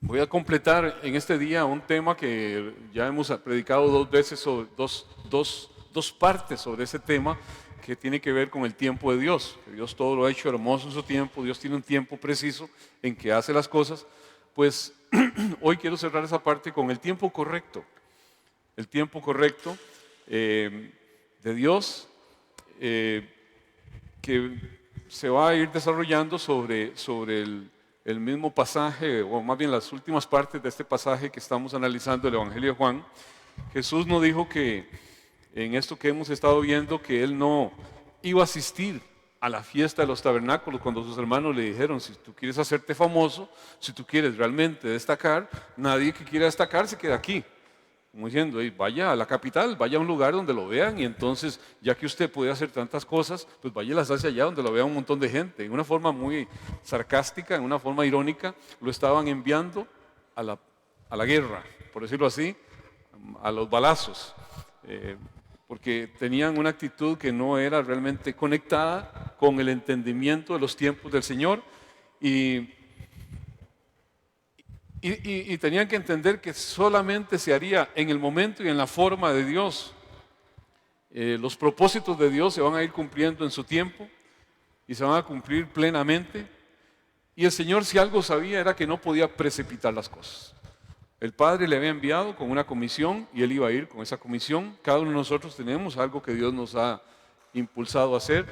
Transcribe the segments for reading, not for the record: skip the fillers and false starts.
Voy a completar en este día un tema que ya hemos predicado dos veces, sobre dos partes sobre ese tema que tiene que ver con el tiempo de Dios. Que Dios todo lo ha hecho hermoso en su tiempo, Dios tiene un tiempo preciso en que hace las cosas. Pues hoy quiero cerrar esa parte con el tiempo correcto. El tiempo correcto de Dios que se va a ir desarrollando sobre el mismo pasaje, o más bien las últimas partes de este pasaje que estamos analizando, el Evangelio de Juan. Jesús nos dijo que en esto que hemos estado viendo, que Él no iba a asistir a la fiesta de los tabernáculos cuando sus hermanos le dijeron: si tú quieres hacerte famoso, si tú quieres realmente destacar, nadie que quiera destacar se queda aquí. Como diciendo, vaya a la capital, vaya a un lugar donde lo vean, y entonces, ya que usted puede hacer tantas cosas, pues vaya y las hace allá donde lo vea un montón de gente. En una forma muy sarcástica, en una forma irónica, lo estaban enviando a la guerra, por decirlo así, a los balazos, porque tenían una actitud que no era realmente conectada con el entendimiento de los tiempos del Señor, y tenían que entender que solamente se haría en el momento y en la forma de Dios. Los propósitos de Dios se van a ir cumpliendo en su tiempo y se van a cumplir plenamente. Y el Señor, si algo sabía, era que no podía precipitar las cosas. El Padre le había enviado con una comisión y Él iba a ir con esa comisión. Cada uno de nosotros tenemos algo que Dios nos ha impulsado a hacer,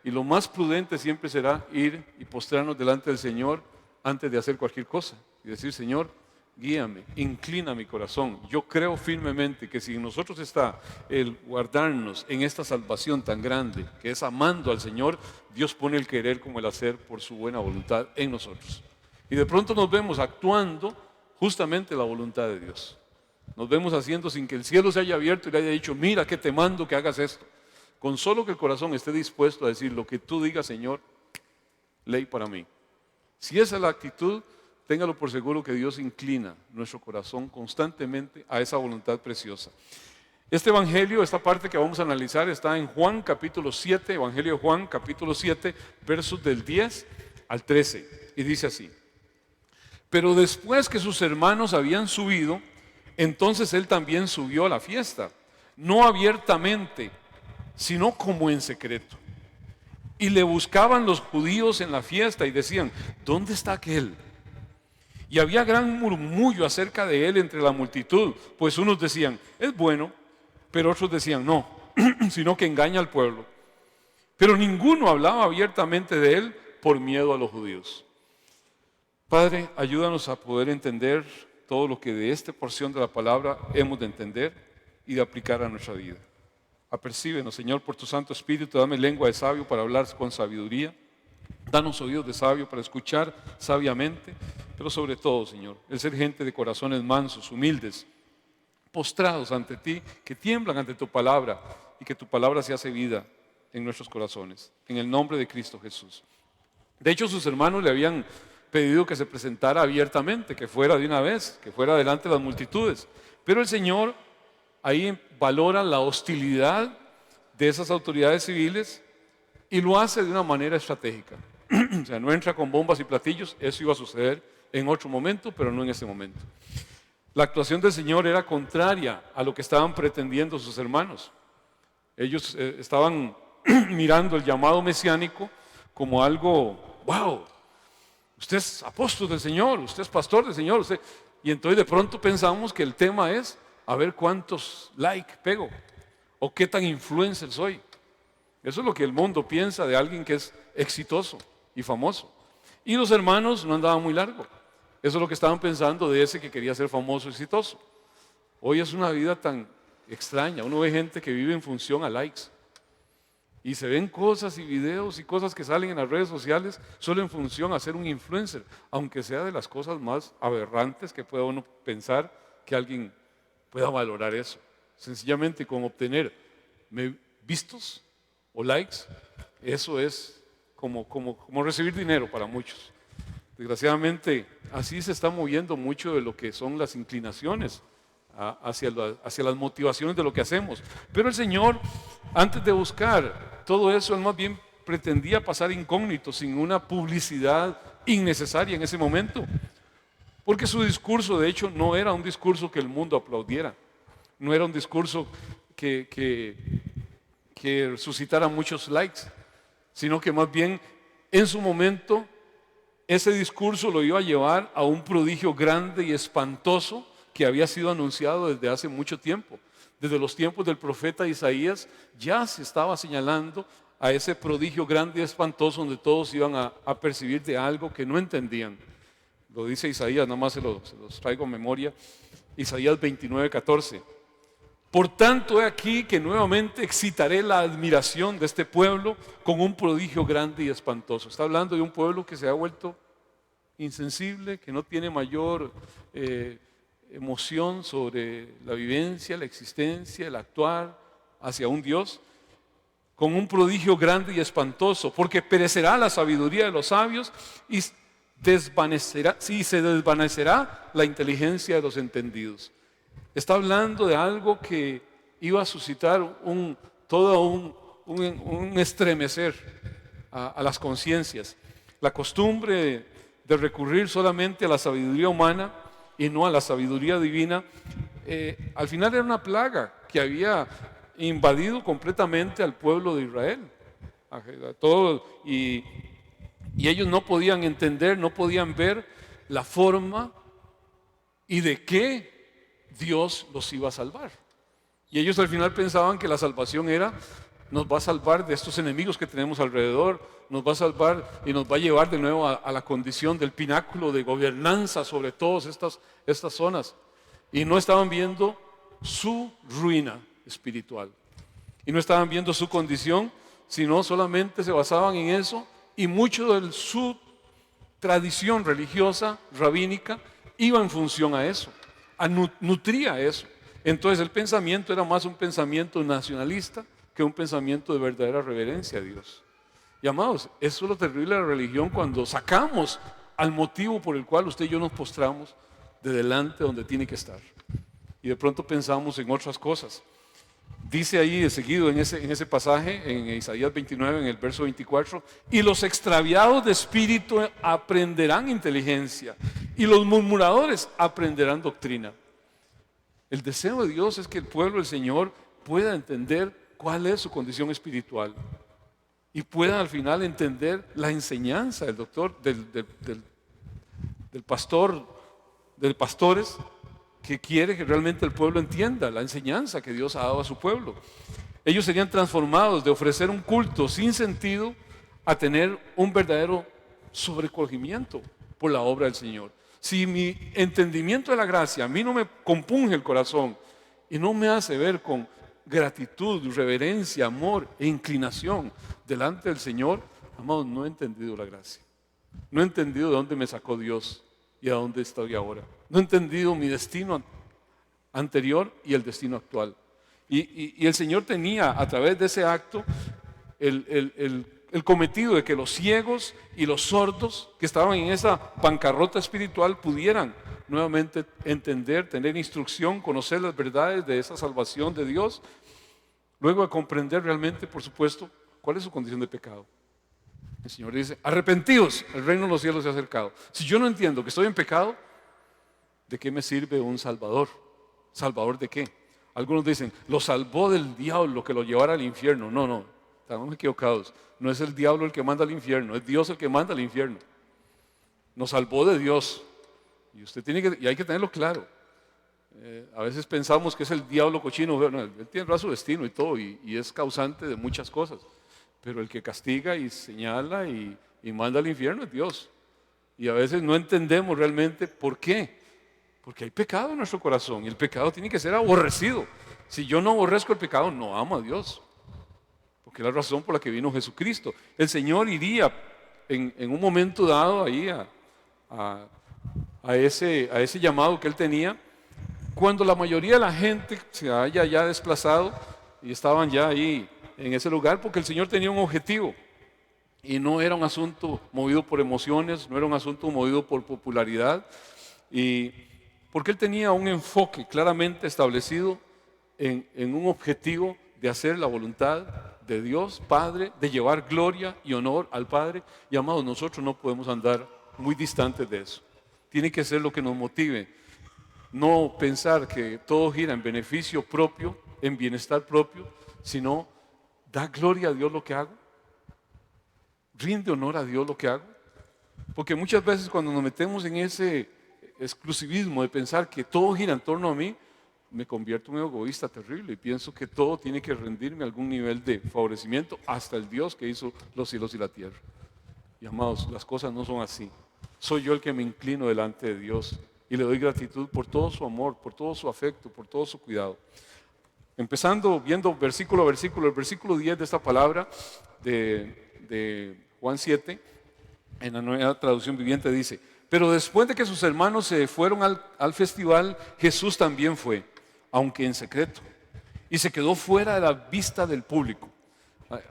y lo más prudente siempre será ir y postrarnos delante del Señor antes de hacer cualquier cosa y decir: Señor, guíame, inclina mi corazón. Yo creo firmemente que si en nosotros está el guardarnos en esta salvación tan grande, que es amando al Señor, Dios pone el querer como el hacer por su buena voluntad en nosotros. Y de pronto nos vemos actuando justamente la voluntad de Dios. Nos vemos haciendo sin que el cielo se haya abierto y le haya dicho: mira que te mando que hagas esto. Con solo que el corazón esté dispuesto a decir: lo que tú digas, Señor, ley para mí. Si esa es la actitud, téngalo por seguro que Dios inclina nuestro corazón constantemente a esa voluntad preciosa. Este evangelio, esta parte que vamos a analizar, está en Juan capítulo 7, Evangelio de Juan capítulo 7, versos del 10 al 13. Y dice así: pero después que sus hermanos habían subido, entonces él también subió a la fiesta, no abiertamente, sino como en secreto. Y le buscaban los judíos en la fiesta y decían: ¿dónde está aquel? Y había gran murmullo acerca de él entre la multitud, pues unos decían: es bueno, pero otros decían: no, sino que engaña al pueblo. Pero ninguno hablaba abiertamente de él por miedo a los judíos. Padre, ayúdanos a poder entender todo lo que de esta porción de la palabra hemos de entender y de aplicar a nuestra vida. Apercíbenos, Señor, por tu Santo Espíritu. Dame lengua de sabio para hablar con sabiduría. Danos oídos de sabio para escuchar sabiamente. Pero sobre todo, Señor, el ser gente de corazones mansos, humildes, postrados ante ti, que tiemblan ante tu palabra, y que tu palabra se hace vida en nuestros corazones. En el nombre de Cristo Jesús. De hecho, sus hermanos le habían pedido que se presentara abiertamente, que fuera de una vez, que fuera delante de las multitudes. Pero el Señor ahí valora la hostilidad de esas autoridades civiles y lo hace de una manera estratégica. O sea, no entra con bombas y platillos. Eso iba a suceder en otro momento, pero no en ese momento. La actuación del Señor era contraria a lo que estaban pretendiendo sus hermanos. Ellos estaban mirando el llamado mesiánico como algo: wow, usted es apóstol del Señor, usted es pastor del Señor, usted... Y entonces de pronto pensamos que el tema es a ver cuántos like pego o qué tan influencer soy. Eso es lo que el mundo piensa de alguien que es exitoso y famoso. Y los hermanos no andaban muy largo. Eso es lo que estaban pensando de ese que quería ser famoso y exitoso. Hoy es una vida tan extraña. Uno ve gente que vive en función a likes. Y se ven cosas y videos y cosas que salen en las redes sociales solo en función a ser un influencer, aunque sea de las cosas más aberrantes que pueda uno pensar que alguien pueda valorar eso. Sencillamente con obtener vistos o likes, eso es como recibir dinero para muchos. Desgraciadamente, así se está moviendo mucho de lo que son las inclinaciones hacia las motivaciones de lo que hacemos. Pero el Señor, antes de buscar todo eso, Él más bien pretendía pasar incógnito, sin una publicidad innecesaria en ese momento. Porque su discurso, de hecho, no era un discurso que el mundo aplaudiera. No era un discurso que suscitara muchos likes, sino que más bien en su momento ese discurso lo iba a llevar a un prodigio grande y espantoso que había sido anunciado desde hace mucho tiempo. Desde los tiempos del profeta Isaías ya se estaba señalando a ese prodigio grande y espantoso donde todos iban a percibir de algo que no entendían. Lo dice Isaías, nada más se los traigo a memoria. Isaías 29:14. Por tanto, he aquí que nuevamente excitaré la admiración de este pueblo con un prodigio grande y espantoso. Está hablando de un pueblo que se ha vuelto insensible, que no tiene mayor emoción sobre la vivencia, la existencia, el actuar hacia un Dios, con un prodigio grande y espantoso, porque perecerá la sabiduría de los sabios y se desvanecerá la inteligencia de los entendidos. Está hablando de algo que iba a suscitar todo un estremecer a las conciencias. La costumbre de recurrir solamente a la sabiduría humana y no a la sabiduría divina, al final era una plaga que había invadido completamente al pueblo de Israel. Y ellos no podían entender, no podían ver la forma y de qué Dios los iba a salvar. Y ellos al final pensaban que la salvación era, nos va a salvar de estos enemigos que tenemos alrededor, nos va a salvar y nos va a llevar de nuevo a la condición del pináculo de gobernanza sobre todas estas zonas. Y no estaban viendo su ruina espiritual. Y no estaban viendo su condición, sino solamente se basaban en eso, y mucho de su tradición religiosa, rabínica, iba en función a eso. Nutría eso. Entonces el pensamiento era más un pensamiento nacionalista que un pensamiento de verdadera reverencia a Dios. Y amados, eso es lo terrible de la religión, cuando sacamos al motivo por el cual usted y yo nos postramos de delante donde tiene que estar. Y de pronto pensamos en otras cosas. Dice ahí de seguido en ese pasaje, en Isaías 29, en el verso 24, y los extraviados de espíritu aprenderán inteligencia, y los murmuradores aprenderán doctrina. El deseo de Dios es que el pueblo del Señor pueda entender cuál es su condición espiritual y pueda al final entender la enseñanza del pastor, de pastores, que quiere que realmente el pueblo entienda la enseñanza que Dios ha dado a su pueblo. Ellos serían transformados de ofrecer un culto sin sentido a tener un verdadero sobrecogimiento por la obra del Señor. Si mi entendimiento de la gracia a mí no me compunge el corazón y no me hace ver con gratitud, reverencia, amor e inclinación delante del Señor, amados, no he entendido la gracia. No he entendido de dónde me sacó Dios y a dónde estoy ahora. No he entendido mi destino anterior y el destino actual. Y el Señor tenía a través de ese acto el cometido de que los ciegos y los sordos que estaban en esa bancarrota espiritual pudieran nuevamente entender, tener instrucción, conocer las verdades de esa salvación de Dios, luego de comprender realmente, por supuesto, cuál es su condición de pecado. El Señor dice: arrepentidos, el reino de los cielos se ha acercado. Si yo no entiendo que estoy en pecado, ¿de qué me sirve un salvador? ¿Salvador de qué? Algunos dicen, lo salvó del diablo que lo llevara al infierno. No, estamos equivocados. No es el diablo el que manda al infierno, es Dios el que manda al infierno. Nos salvó de Dios. Y usted y hay que tenerlo claro. A veces pensamos que es el diablo cochino. Bueno, él tiene su destino y todo, y es causante de muchas cosas. Pero el que castiga y señala y manda al infierno es Dios. Y a veces no entendemos realmente por qué. Porque hay pecado en nuestro corazón y el pecado tiene que ser aborrecido. Si yo no aborrezco el pecado, no amo a Dios. Porque es la razón por la que vino Jesucristo. El Señor iría en un momento dado ahí a ese llamado que Él tenía, cuando la mayoría de la gente se haya ya desplazado y estaban ya ahí en ese lugar, porque el Señor tenía un objetivo. Y no era un asunto movido por emociones, no era un asunto movido por popularidad, y porque Él tenía un enfoque claramente establecido en un objetivo de hacer la voluntad de Dios Padre, de llevar gloria y honor al Padre. Y amados, nosotros no podemos andar muy distantes de eso. tiene que ser lo que nos motive. No pensar que todo gira en beneficio propio, en bienestar propio, sino da gloria a Dios lo que hago, rinde honor a Dios lo que hago. Porque muchas veces cuando nos metemos en ese exclusivismo de pensar que todo gira en torno a mí, me convierto en un egoísta terrible y pienso que todo tiene que rendirme a algún nivel de favorecimiento, hasta el Dios que hizo los cielos y la tierra. Y amados, las cosas no son así. Soy yo el que me inclino delante de Dios y le doy gratitud por todo su amor, por todo su afecto, por todo su cuidado. Empezando viendo versículo a versículo, el versículo 10 de esta palabra de Juan 7, en la Nueva Traducción Viviente dice: pero después de que sus hermanos se fueron al festival, Jesús también fue, aunque en secreto, y se quedó fuera de la vista del público.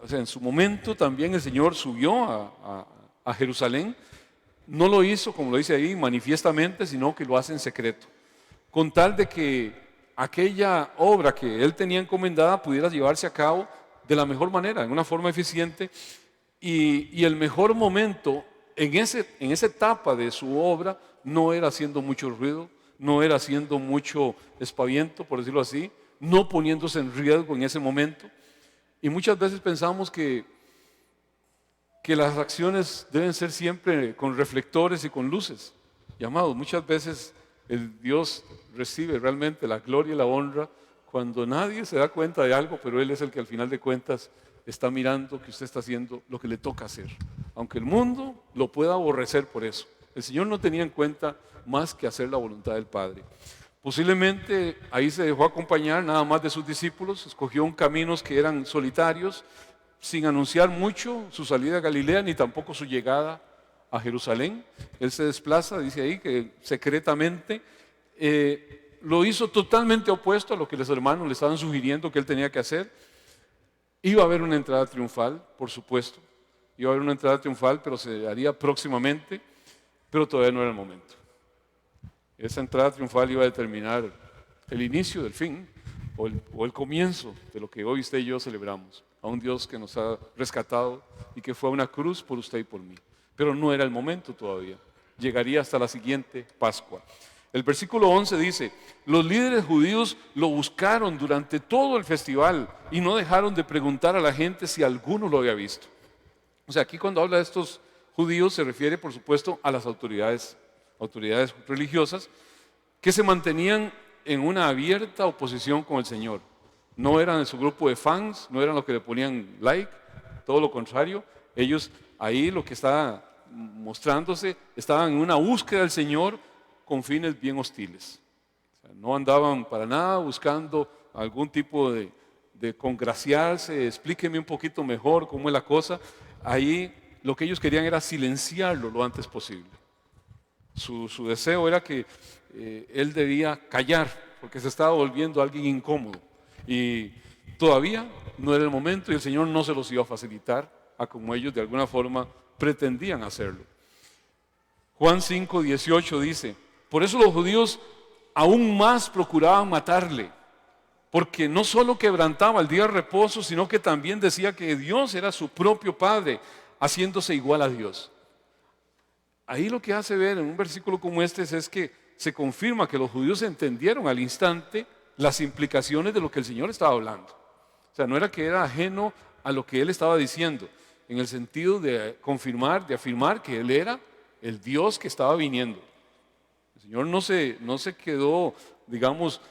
O sea, en su momento también el Señor subió a Jerusalén. No lo hizo, como lo dice ahí, manifiestamente, sino que lo hace en secreto, con tal de que aquella obra que Él tenía encomendada pudiera llevarse a cabo de la mejor manera, en una forma eficiente. Y el mejor momento en esa etapa de su obra no era haciendo mucho ruido, no era haciendo mucho espaviento, por decirlo así, no poniéndose en riesgo en ese momento. Y muchas veces pensamos que las acciones deben ser siempre con reflectores y con luces. Y amados, muchas veces el Dios recibe realmente la gloria y la honra cuando nadie se da cuenta de algo, pero Él es el que al final de cuentas está mirando que usted está haciendo lo que le toca hacer, aunque el mundo lo pueda aborrecer por eso. El Señor no tenía en cuenta más que hacer la voluntad del Padre. Posiblemente ahí se dejó acompañar nada más de sus discípulos, escogió caminos que eran solitarios, sin anunciar mucho su salida a Galilea ni tampoco su llegada a Jerusalén. Él se desplaza, dice ahí que secretamente, lo hizo totalmente opuesto a lo que los hermanos le estaban sugiriendo que él tenía que hacer. Iba a haber una entrada triunfal, por supuesto, iba a haber una entrada triunfal, pero se haría próximamente, pero todavía no era el momento. Esa entrada triunfal iba a determinar el inicio del fin, o el comienzo de lo que hoy usted y yo celebramos, a un Dios que nos ha rescatado y que fue a una cruz por usted y por mí. Pero no era el momento todavía, llegaría hasta la siguiente Pascua. El versículo 11 dice: los líderes judíos lo buscaron durante todo el festival y no dejaron de preguntar a la gente si alguno lo había visto. O sea, aquí cuando habla de estos judíos se refiere, por supuesto, a las autoridades religiosas que se mantenían en una abierta oposición con el Señor. No eran en su grupo de fans, no eran los que le ponían like, todo lo contrario. Ellos ahí lo que estaba mostrándose, estaban en una búsqueda del Señor con fines bien hostiles. O sea, no andaban para nada buscando algún tipo de congraciarse, explíqueme un poquito mejor cómo es la cosa. Ahí lo que ellos querían era silenciarlo lo antes posible. Su deseo era que él debía callar, porque se estaba volviendo alguien incómodo. Y todavía no era el momento y el Señor no se los iba a facilitar a como ellos de alguna forma pretendían hacerlo. Juan 5:18 dice: por eso los judíos aún más procuraban matarle, porque no solo quebrantaba el día de reposo, sino que también decía que Dios era su propio Padre, haciéndose igual a Dios. Ahí lo que hace ver en un versículo como este es que se confirma que los judíos entendieron al instante las implicaciones de lo que el Señor estaba hablando. O sea, no era que era ajeno a lo que Él estaba diciendo, en el sentido de confirmar, de afirmar que Él era el Dios que estaba viniendo. El Señor no se quedó, digamos,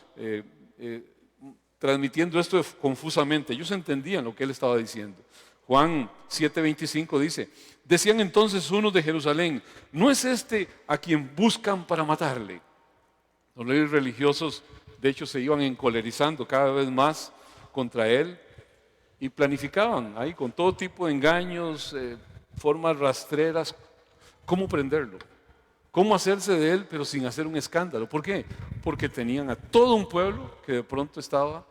transmitiendo esto confusamente. Ellos entendían lo que Él estaba diciendo. Juan 7:25 dice: decían entonces unos de Jerusalén: ¿no es este a quien buscan para matarle? Los líderes religiosos, de hecho, se iban encolerizando cada vez más contra él y planificaban ahí con todo tipo de engaños, formas rastreras, cómo prenderlo, cómo hacerse de él, pero sin hacer un escándalo. ¿Por qué? Porque tenían a todo un pueblo que de pronto estaba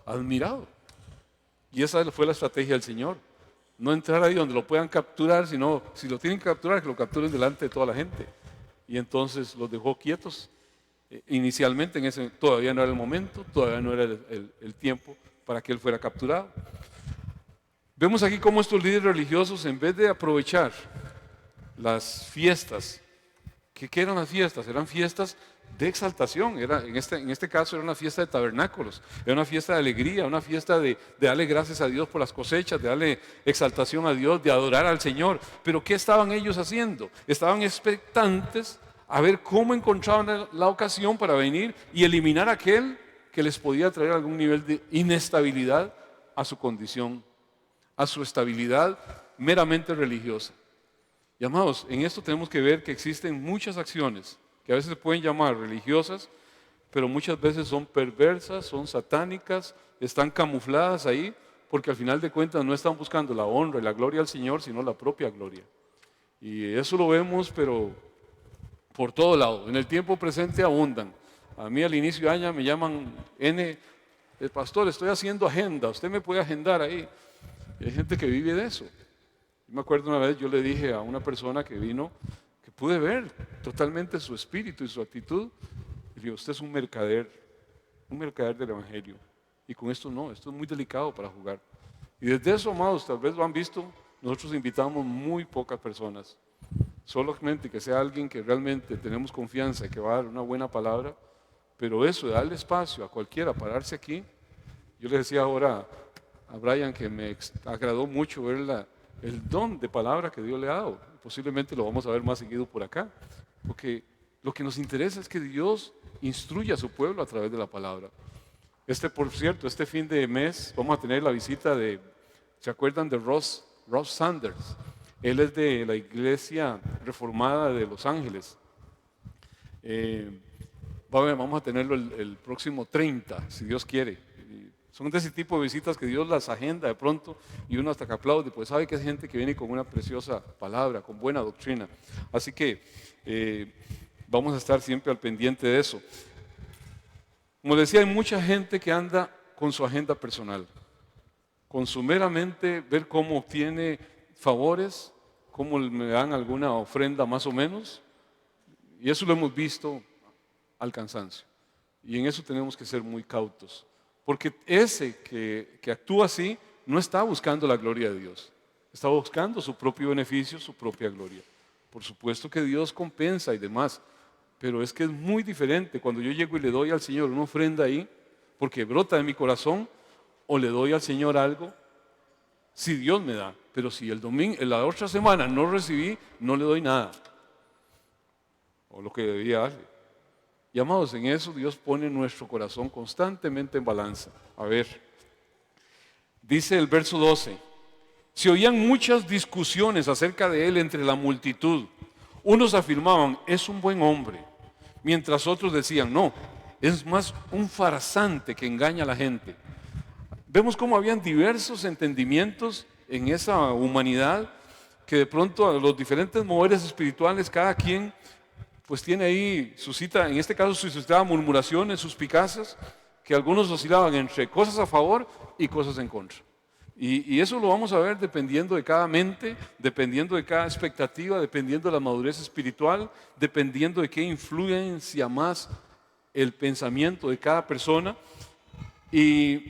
admirado. Y esa fue la estrategia del Señor. No entrar ahí donde lo puedan capturar, sino si lo tienen que capturar, que lo capturen delante de toda la gente. Y entonces los dejó quietos. Inicialmente todavía no era el momento, todavía no era el tiempo para que él fuera capturado. Vemos aquí cómo estos líderes religiosos, en vez de aprovechar las fiestas ¿Qué eran las fiestas? Eran fiestas de exaltación. En este caso era una fiesta de tabernáculos, era una fiesta de alegría, una fiesta de darle gracias a Dios por las cosechas, de darle exaltación a Dios, de adorar al Señor. Pero ¿qué estaban ellos haciendo? Estaban expectantes a ver cómo encontraban la ocasión para venir y eliminar aquel que les podía traer algún nivel de inestabilidad a su condición, a su estabilidad meramente religiosa. Y amados, en esto tenemos que ver que existen muchas acciones que a veces se pueden llamar religiosas, pero muchas veces son perversas, son satánicas, están camufladas ahí, porque al final de cuentas no están buscando la honra y la gloria al Señor, sino la propia gloria. Y eso lo vemos, pero por todo lado. En el tiempo presente abundan. A mí al inicio de año me llaman el pastor, estoy haciendo agenda, usted me puede agendar ahí. Y hay gente que vive de eso. Yo me acuerdo una vez, yo le dije a una persona que vino, que pude ver totalmente su espíritu y su actitud, y le digo, usted es un mercader del Evangelio. Y con esto no, esto es muy delicado para jugar. Y desde eso, amados, tal vez lo han visto, nosotros invitamos muy pocas personas. Solamente que sea alguien que realmente tenemos confianza, que va a dar una buena palabra, pero eso de darle espacio a cualquiera, pararse aquí. Yo le decía ahora a Brian que me agradó mucho ver el don de palabra que Dios le ha dado. Posiblemente lo vamos a ver más seguido por acá, porque lo que nos interesa es que Dios instruya a su pueblo a través de la palabra. Por cierto, este fin de mes vamos a tener la visita ¿se acuerdan de Ross Sanders? Él es de la Iglesia Reformada de Los Ángeles. Vamos a tenerlo el próximo 30, si Dios quiere. Son de ese tipo de visitas que Dios las agenda de pronto y uno hasta que aplaude, pues sabe que es gente que viene con una preciosa palabra, con buena doctrina. Así que vamos a estar siempre al pendiente de eso. Como decía, hay mucha gente que anda con su agenda personal, con su meramente ver cómo obtiene favores, cómo me dan alguna ofrenda más o menos, y eso lo hemos visto al cansancio. Y en eso tenemos que ser muy cautos. Porque ese que actúa así no está buscando la gloria de Dios, está buscando su propio beneficio, su propia gloria. Por supuesto que Dios compensa y demás, pero es que es muy diferente cuando yo llego y le doy al Señor una ofrenda ahí, porque brota de mi corazón, o le doy al Señor algo, si Dios me da. Pero si la otra semana no recibí, no le doy nada, o lo que debía darle. Y amados, en eso Dios pone nuestro corazón constantemente en balanza. A ver, dice el verso 12, se oían muchas discusiones acerca de él entre la multitud. Unos afirmaban, es un buen hombre, mientras otros decían, no, es más un farsante que engaña a la gente. Vemos cómo habían diversos entendimientos en esa humanidad, que de pronto a los diferentes moveres espirituales, cada quien pues tiene ahí en este caso suscitaba murmuraciones, suspicacias, que algunos oscilaban entre cosas a favor y cosas en contra. Y eso lo vamos a ver dependiendo de cada mente, dependiendo de cada expectativa, dependiendo de la madurez espiritual, dependiendo de qué influencia más el pensamiento de cada persona. Y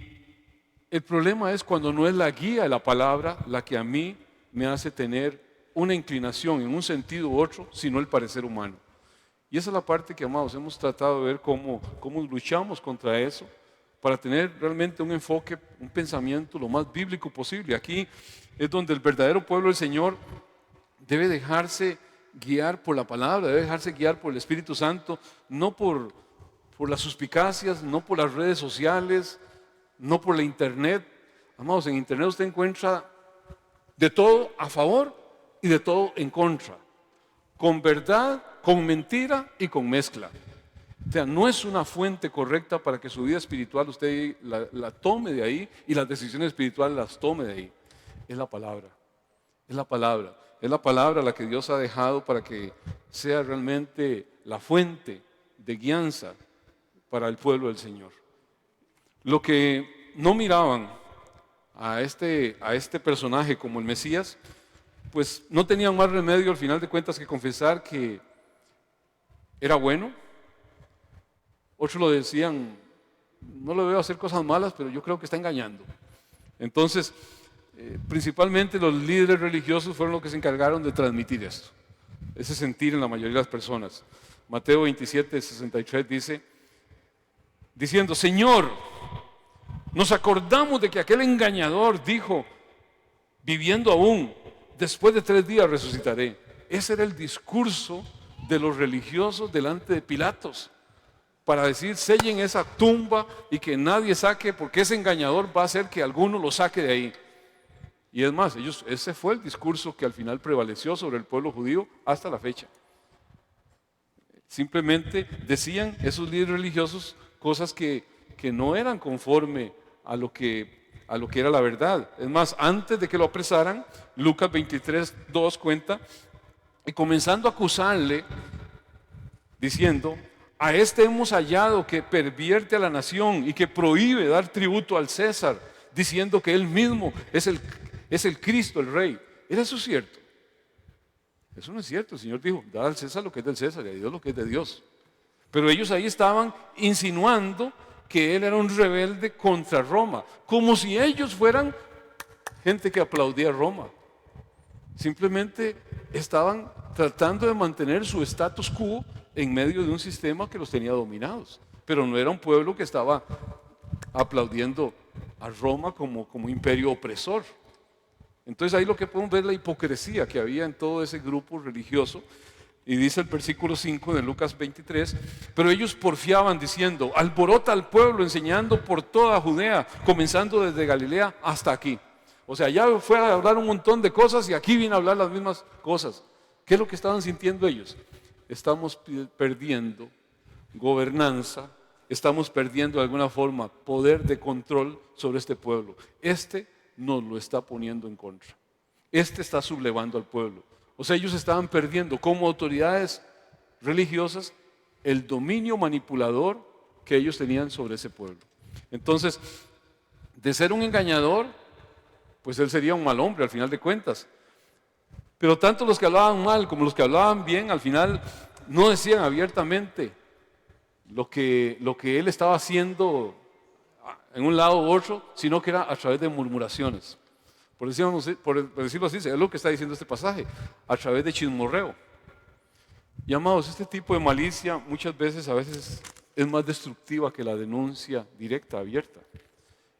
el problema es cuando no es la guía de la palabra la que a mí me hace tener una inclinación en un sentido u otro, sino el parecer humano. Y esa es la parte que, amados, hemos tratado de ver cómo luchamos contra eso para tener realmente un enfoque, un pensamiento lo más bíblico posible. Aquí es donde el verdadero pueblo del Señor debe dejarse guiar por la palabra, debe dejarse guiar por el Espíritu Santo, no por las suspicacias, no por las redes sociales, no por la internet. Amados, en internet usted encuentra de todo a favor y de todo en contra, con verdad, con mentira y con mezcla. O sea, no es una fuente correcta para que su vida espiritual usted la tome de ahí y las decisiones espirituales las tome de ahí. Es la palabra, es la palabra, es la palabra la que Dios ha dejado para que sea realmente la fuente de guianza para el pueblo del Señor. Lo que no miraban a este personaje como el Mesías, pues no tenían más remedio al final de cuentas que confesar que era bueno. Otros lo decían, no lo veo hacer cosas malas, pero yo creo que está engañando. Entonces, principalmente los líderes religiosos fueron los que se encargaron de transmitir esto. ese sentir en la mayoría de las personas. Mateo 27:63 dice, diciendo, Señor, nos acordamos de que aquel engañador dijo, viviendo aún, después de 3 días resucitaré. Ese era el discurso de los religiosos delante de Pilatos, para decir, sellen esa tumba y que nadie saque, porque ese engañador va a hacer que alguno lo saque de ahí. Y es más, ese fue el discurso que al final prevaleció sobre el pueblo judío hasta la fecha. Simplemente decían esos líderes religiosos cosas que no eran conforme a lo que era la verdad. Es más, antes de que lo apresaran, Lucas 23:2 cuenta, y comenzando a acusarle, diciendo, a este hemos hallado que pervierte a la nación y que prohíbe dar tributo al César, diciendo que él mismo es el Cristo, el Rey. ¿Era eso cierto? Eso no es cierto. El Señor dijo, dad al César lo que es del César y a Dios lo que es de Dios. Pero ellos ahí estaban insinuando que él era un rebelde contra Roma, como si ellos fueran gente que aplaudía a Roma. Simplemente estaban tratando de mantener su status quo en medio de un sistema que los tenía dominados. Pero no era un pueblo que estaba aplaudiendo a Roma como imperio opresor. Entonces ahí lo que podemos ver es la hipocresía que había en todo ese grupo religioso. Y dice el versículo 5 de Lucas 23, pero ellos porfiaban diciendo, alborota al pueblo enseñando por toda Judea, comenzando desde Galilea hasta aquí. O sea, ya fue a hablar un montón de cosas y aquí viene a hablar las mismas cosas. ¿Qué es lo que estaban sintiendo ellos? Estamos perdiendo gobernanza, estamos perdiendo de alguna forma poder de control sobre este pueblo. Este nos lo está poniendo en contra. Este está sublevando al pueblo. O sea, ellos estaban perdiendo como autoridades religiosas el dominio manipulador que ellos tenían sobre ese pueblo. Entonces, de ser un engañador, pues él sería un mal hombre al final de cuentas. Pero tanto los que hablaban mal como los que hablaban bien, al final no decían abiertamente lo que él estaba haciendo en un lado u otro, sino que era a través de murmuraciones. Por decirlo así, es lo que está diciendo este pasaje, a través de chismorreo. Y amados, este tipo de malicia muchas veces, a veces es más destructiva que la denuncia directa, abierta.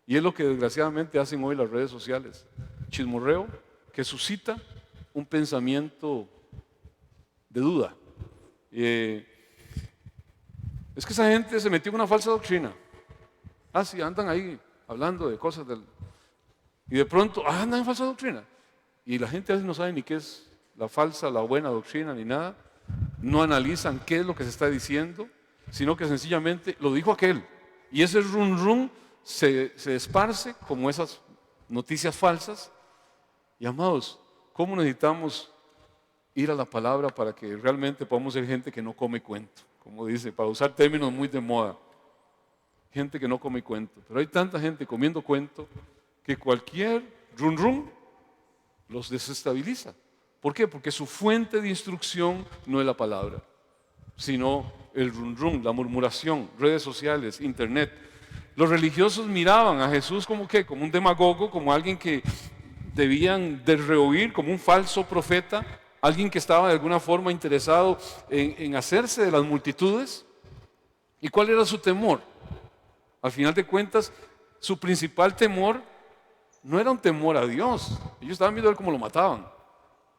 Y es lo que desgraciadamente hacen hoy las redes sociales. Chismorreo que suscita un pensamiento de duda. Es que esa gente se metió en una falsa doctrina. Sí, andan ahí hablando de cosas y de pronto, andan en falsa doctrina. Y la gente a veces no sabe ni qué es la falsa, la buena doctrina, ni nada. No analizan qué es lo que se está diciendo, sino que sencillamente lo dijo aquel. Y ese rum se esparce como esas noticias falsas. Y amados, ¿cómo necesitamos ir a la palabra para que realmente podamos ser gente que no come cuento? Como dice, para usar términos muy de moda. Gente que no come cuento. Pero hay tanta gente comiendo cuento que cualquier rum los desestabiliza. ¿Por qué? Porque su fuente de instrucción no es la palabra, sino el rum, la murmuración, redes sociales, internet. Los religiosos miraban a Jesús como ¿qué? Como un demagogo, como alguien que debían de rehuir, como un falso profeta, alguien que estaba de alguna forma interesado en hacerse de las multitudes. ¿Y cuál era su temor? Al final de cuentas, su principal temor no era un temor a Dios. Ellos estaban viendo a ver cómo lo mataban.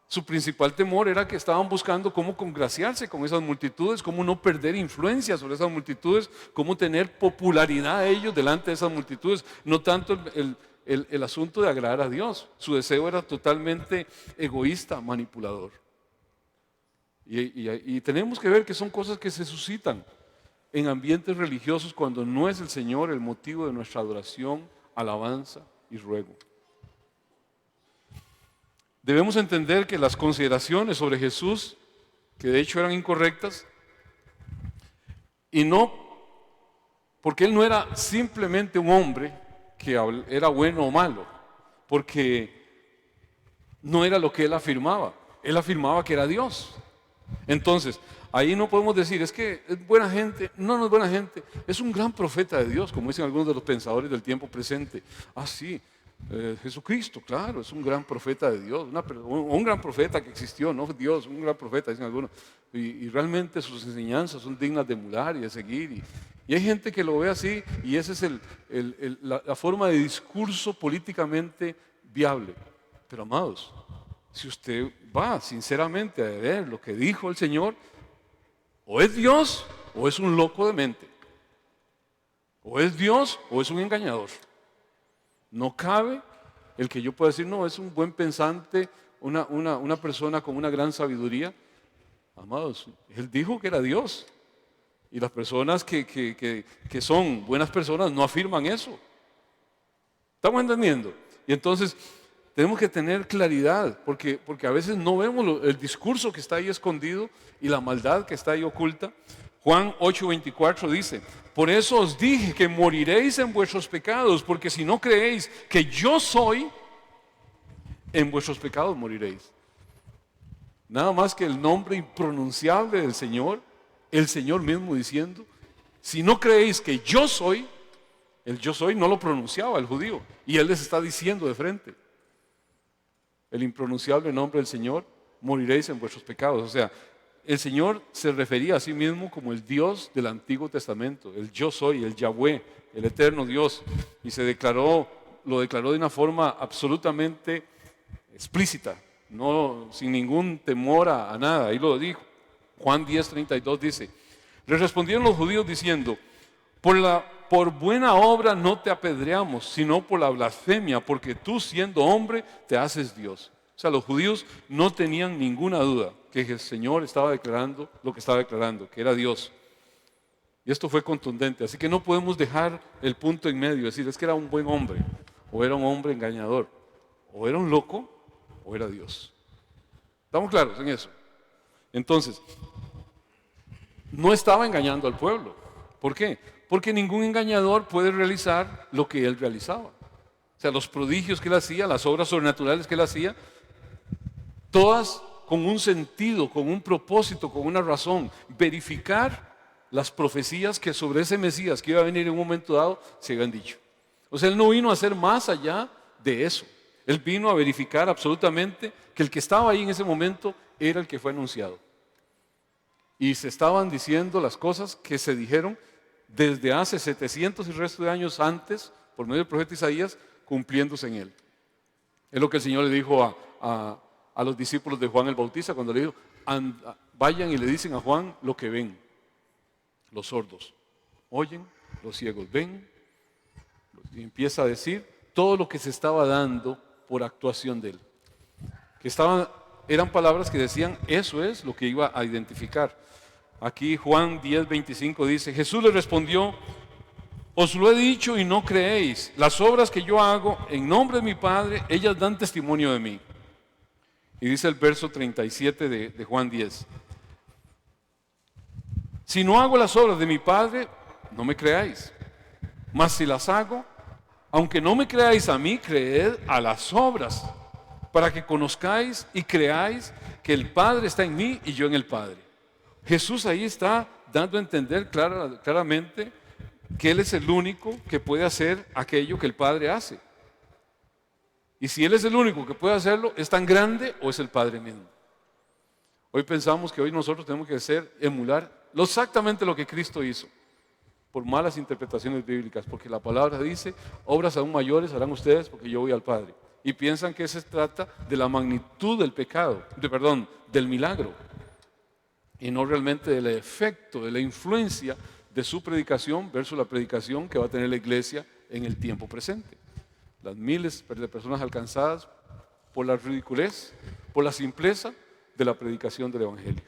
Su principal temor era que estaban buscando cómo congraciarse con esas multitudes, cómo no perder influencia sobre esas multitudes, cómo tener popularidad a ellos delante de esas multitudes. No tanto el asunto de agradar a Dios. Su deseo era totalmente egoísta, manipulador. Y tenemos que ver que son cosas que se suscitan en ambientes religiosos cuando no es el Señor el motivo de nuestra adoración, alabanza y ruego. Debemos entender que las consideraciones sobre Jesús, que de hecho eran incorrectas, y no porque Él no era simplemente un hombre que era bueno o malo, porque no era lo que Él afirmaba. Él afirmaba que era Dios. Entonces, ahí no podemos decir, es que es buena gente. No es buena gente. Es un gran profeta de Dios, como dicen algunos de los pensadores del tiempo presente. Sí, Jesucristo, claro, es un gran profeta de Dios, un gran profeta que existió, no Dios, un gran profeta, dicen algunos. Y realmente sus enseñanzas son dignas de emular y de seguir. Y hay gente que lo ve así y esa es la forma de discurso políticamente viable. Pero amados, si usted va sinceramente a ver lo que dijo el Señor, o es Dios o es un loco de mente. O es Dios o es un engañador. No cabe el que yo pueda decir, no, es un buen pensante, una persona con una gran sabiduría. Amados, Él dijo que era Dios. Y las personas que son buenas personas no afirman eso. ¿Estamos entendiendo? Y entonces tenemos que tener claridad, porque a veces no vemos el discurso que está ahí escondido y la maldad que está ahí oculta. Juan 8:24 dice, por eso os dije que moriréis en vuestros pecados, porque si no creéis que yo soy, en vuestros pecados moriréis. Nada más que el nombre impronunciable del Señor, el Señor mismo diciendo, si no creéis que yo soy, el yo soy no lo pronunciaba el judío, y Él les está diciendo de frente, el impronunciable nombre del Señor, moriréis en vuestros pecados. O sea, el Señor se refería a sí mismo como el Dios del Antiguo Testamento, el yo soy, el Yahweh, el eterno Dios, y lo declaró de una forma absolutamente explícita, no sin ningún temor a nada. Ahí lo dijo. Juan 10:32 dice, le respondieron los judíos diciendo, por buena obra no te apedreamos, sino por la blasfemia, porque tú siendo hombre te haces Dios. O sea, los judíos no tenían ninguna duda que el Señor estaba declarando lo que estaba declarando, que era Dios. Y esto fue contundente, así que no podemos dejar el punto en medio, decir, es que era un buen hombre, o era un hombre engañador, o era un loco, o era Dios. ¿Estamos claros en eso? Entonces, no estaba engañando al pueblo. ¿Por qué? Porque ningún engañador puede realizar lo que él realizaba. O sea, los prodigios que él hacía, las obras sobrenaturales que él hacía, todas con un sentido, con un propósito, con una razón, verificar las profecías que sobre ese Mesías que iba a venir en un momento dado se habían dicho. O sea, él no vino a hacer más allá de eso. Él vino a verificar absolutamente que el que estaba ahí en ese momento era el que fue anunciado. Y se estaban diciendo las cosas que se dijeron desde hace 700 y resto de años antes, por medio del profeta Isaías, cumpliéndose en él. Es lo que el Señor le dijo a los discípulos de Juan el Bautista cuando le dijo, vayan y le dicen a Juan lo que ven. Los sordos oyen, los ciegos ven, y empieza a decir todo lo que se estaba dando por actuación de él. Eran palabras que decían, eso es lo que iba a identificar. Aquí Juan 10:25 dice, Jesús le respondió, os lo he dicho y no creéis. Las obras que yo hago en nombre de mi Padre, ellas dan testimonio de mí. Y dice el verso 37 de Juan 10. Si no hago las obras de mi Padre, no me creáis. Mas si las hago, aunque no me creáis a mí, creed a las obras, para que conozcáis y creáis que el Padre está en mí y yo en el Padre. Jesús ahí está dando a entender claramente que Él es el único que puede hacer aquello que el Padre hace. Y si Él es el único que puede hacerlo, ¿es tan grande o es el Padre mismo? Hoy pensamos que hoy nosotros tenemos que emular exactamente lo que Cristo hizo, por malas interpretaciones bíblicas, porque la palabra dice, obras aún mayores harán ustedes porque yo voy al Padre. Y piensan que se trata de la magnitud del pecado, del milagro, y no realmente del efecto, de la influencia de su predicación versus la predicación que va a tener la iglesia en el tiempo presente. Las miles de personas alcanzadas por la ridiculez, por la simpleza de la predicación del Evangelio,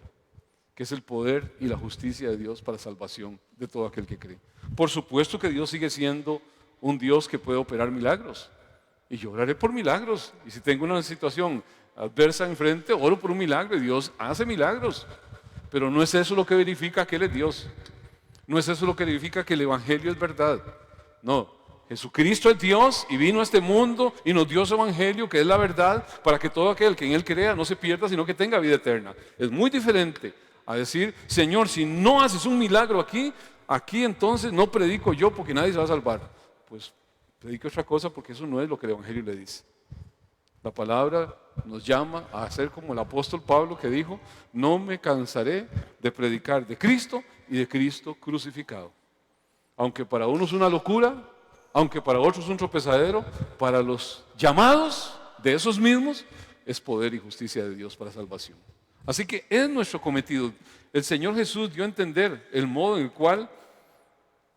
que es el poder y la justicia de Dios para salvación de todo aquel que cree. Por supuesto que Dios sigue siendo un Dios que puede operar milagros, y yo oraré por milagros, y si tengo una situación adversa enfrente, oro por un milagro, y Dios hace milagros, pero no es eso lo que verifica que Él es Dios, no es eso lo que verifica que el Evangelio es verdad, no. Jesucristo es Dios y vino a este mundo y nos dio su Evangelio, que es la verdad, para que todo aquel que en Él crea no se pierda, sino que tenga vida eterna. Es muy diferente a decir, Señor, si no haces un milagro aquí entonces no predico yo porque nadie se va a salvar. Pues predique otra cosa porque eso no es lo que el Evangelio le dice. La palabra nos llama a ser como el apóstol Pablo que dijo, no me cansaré de predicar de Cristo y de Cristo crucificado. Aunque para unos es una locura, aunque para otros es un tropezadero, para los llamados de esos mismos es poder y justicia de Dios para salvación. Así que es nuestro cometido. El Señor Jesús dio a entender el modo en el cual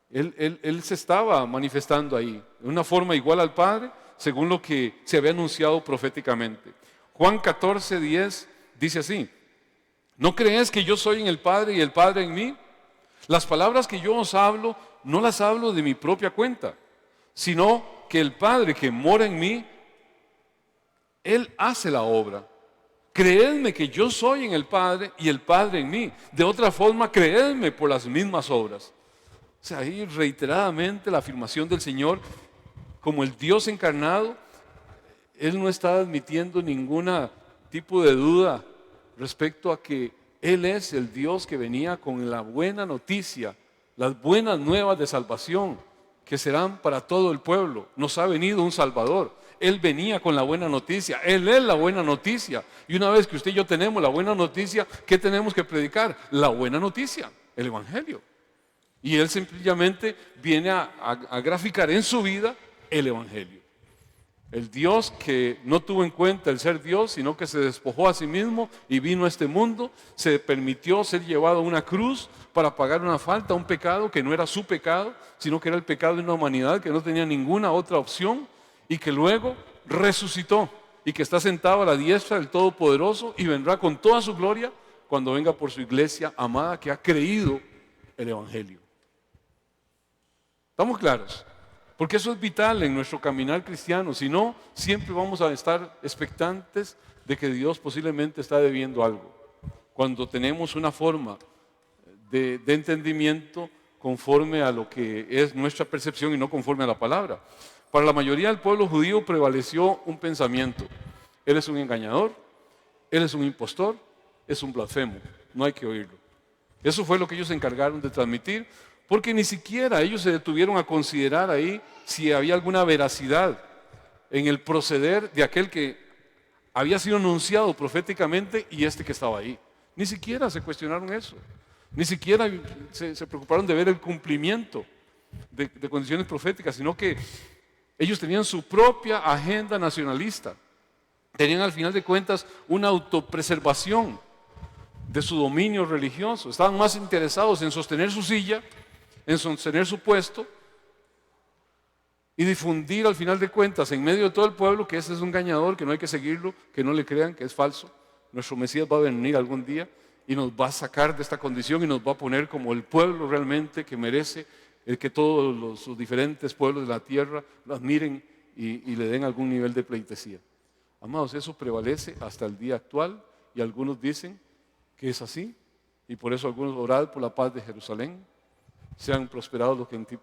Él se estaba manifestando ahí, de una forma igual al Padre, según lo que se había anunciado proféticamente. Juan 14:10 dice así, ¿no crees que yo soy en el Padre y el Padre en mí? Las palabras que yo os hablo, no las hablo de mi propia cuenta, sino que el Padre que mora en mí, Él hace la obra. Creedme que yo soy en el Padre y el Padre en mí. De otra forma, creedme por las mismas obras. O sea, ahí reiteradamente la afirmación del Señor como el Dios encarnado, Él no está admitiendo ningún tipo de duda respecto a que Él es el Dios que venía con la buena noticia, las buenas nuevas de salvación que serán para todo el pueblo. Nos ha venido un Salvador. Él venía con la buena noticia. Él es la buena noticia. Y una vez que usted y yo tenemos la buena noticia, ¿qué tenemos que predicar? La buena noticia, el Evangelio. Y Él simplemente viene a graficar en su vida el Evangelio. El Dios que no tuvo en cuenta el ser Dios, sino que se despojó a sí mismo y vino a este mundo, se permitió ser llevado a una cruz para pagar una falta, un pecado que no era su pecado, sino que era el pecado de una humanidad que no tenía ninguna otra opción y que luego resucitó y que está sentado a la diestra del Todopoderoso y vendrá con toda su gloria cuando venga por su iglesia amada que ha creído el Evangelio. ¿Estamos claros? Porque eso es vital en nuestro caminar cristiano. Si no, siempre vamos a estar expectantes de que Dios posiblemente está debiendo algo. Cuando tenemos una forma de entendimiento conforme a lo que es nuestra percepción y no conforme a la palabra. Para la mayoría del pueblo judío prevaleció un pensamiento. Él es un engañador, él es un impostor, es un blasfemo. No hay que oírlo. Eso fue lo que ellos se encargaron de transmitir, porque ni siquiera ellos se detuvieron a considerar ahí si había alguna veracidad en el proceder de aquel que había sido anunciado proféticamente y este que estaba ahí. Ni siquiera se cuestionaron eso. Ni siquiera se preocuparon de ver el cumplimiento de condiciones proféticas, sino que ellos tenían su propia agenda nacionalista. Tenían al final de cuentas una autopreservación de su dominio religioso. Estaban más interesados en sostener su silla, en sostener su puesto y difundir al final de cuentas en medio de todo el pueblo que ese es un engañador, que no hay que seguirlo, que no le crean, que es falso. Nuestro Mesías va a venir algún día y nos va a sacar de esta condición y nos va a poner como el pueblo realmente que merece, el que todos los diferentes pueblos de la tierra lo admiren y le den algún nivel de pleitesía. Amados, eso prevalece hasta el día actual y algunos dicen que es así y por eso algunos oran por la paz de Jerusalén, sean prosperados los que en ti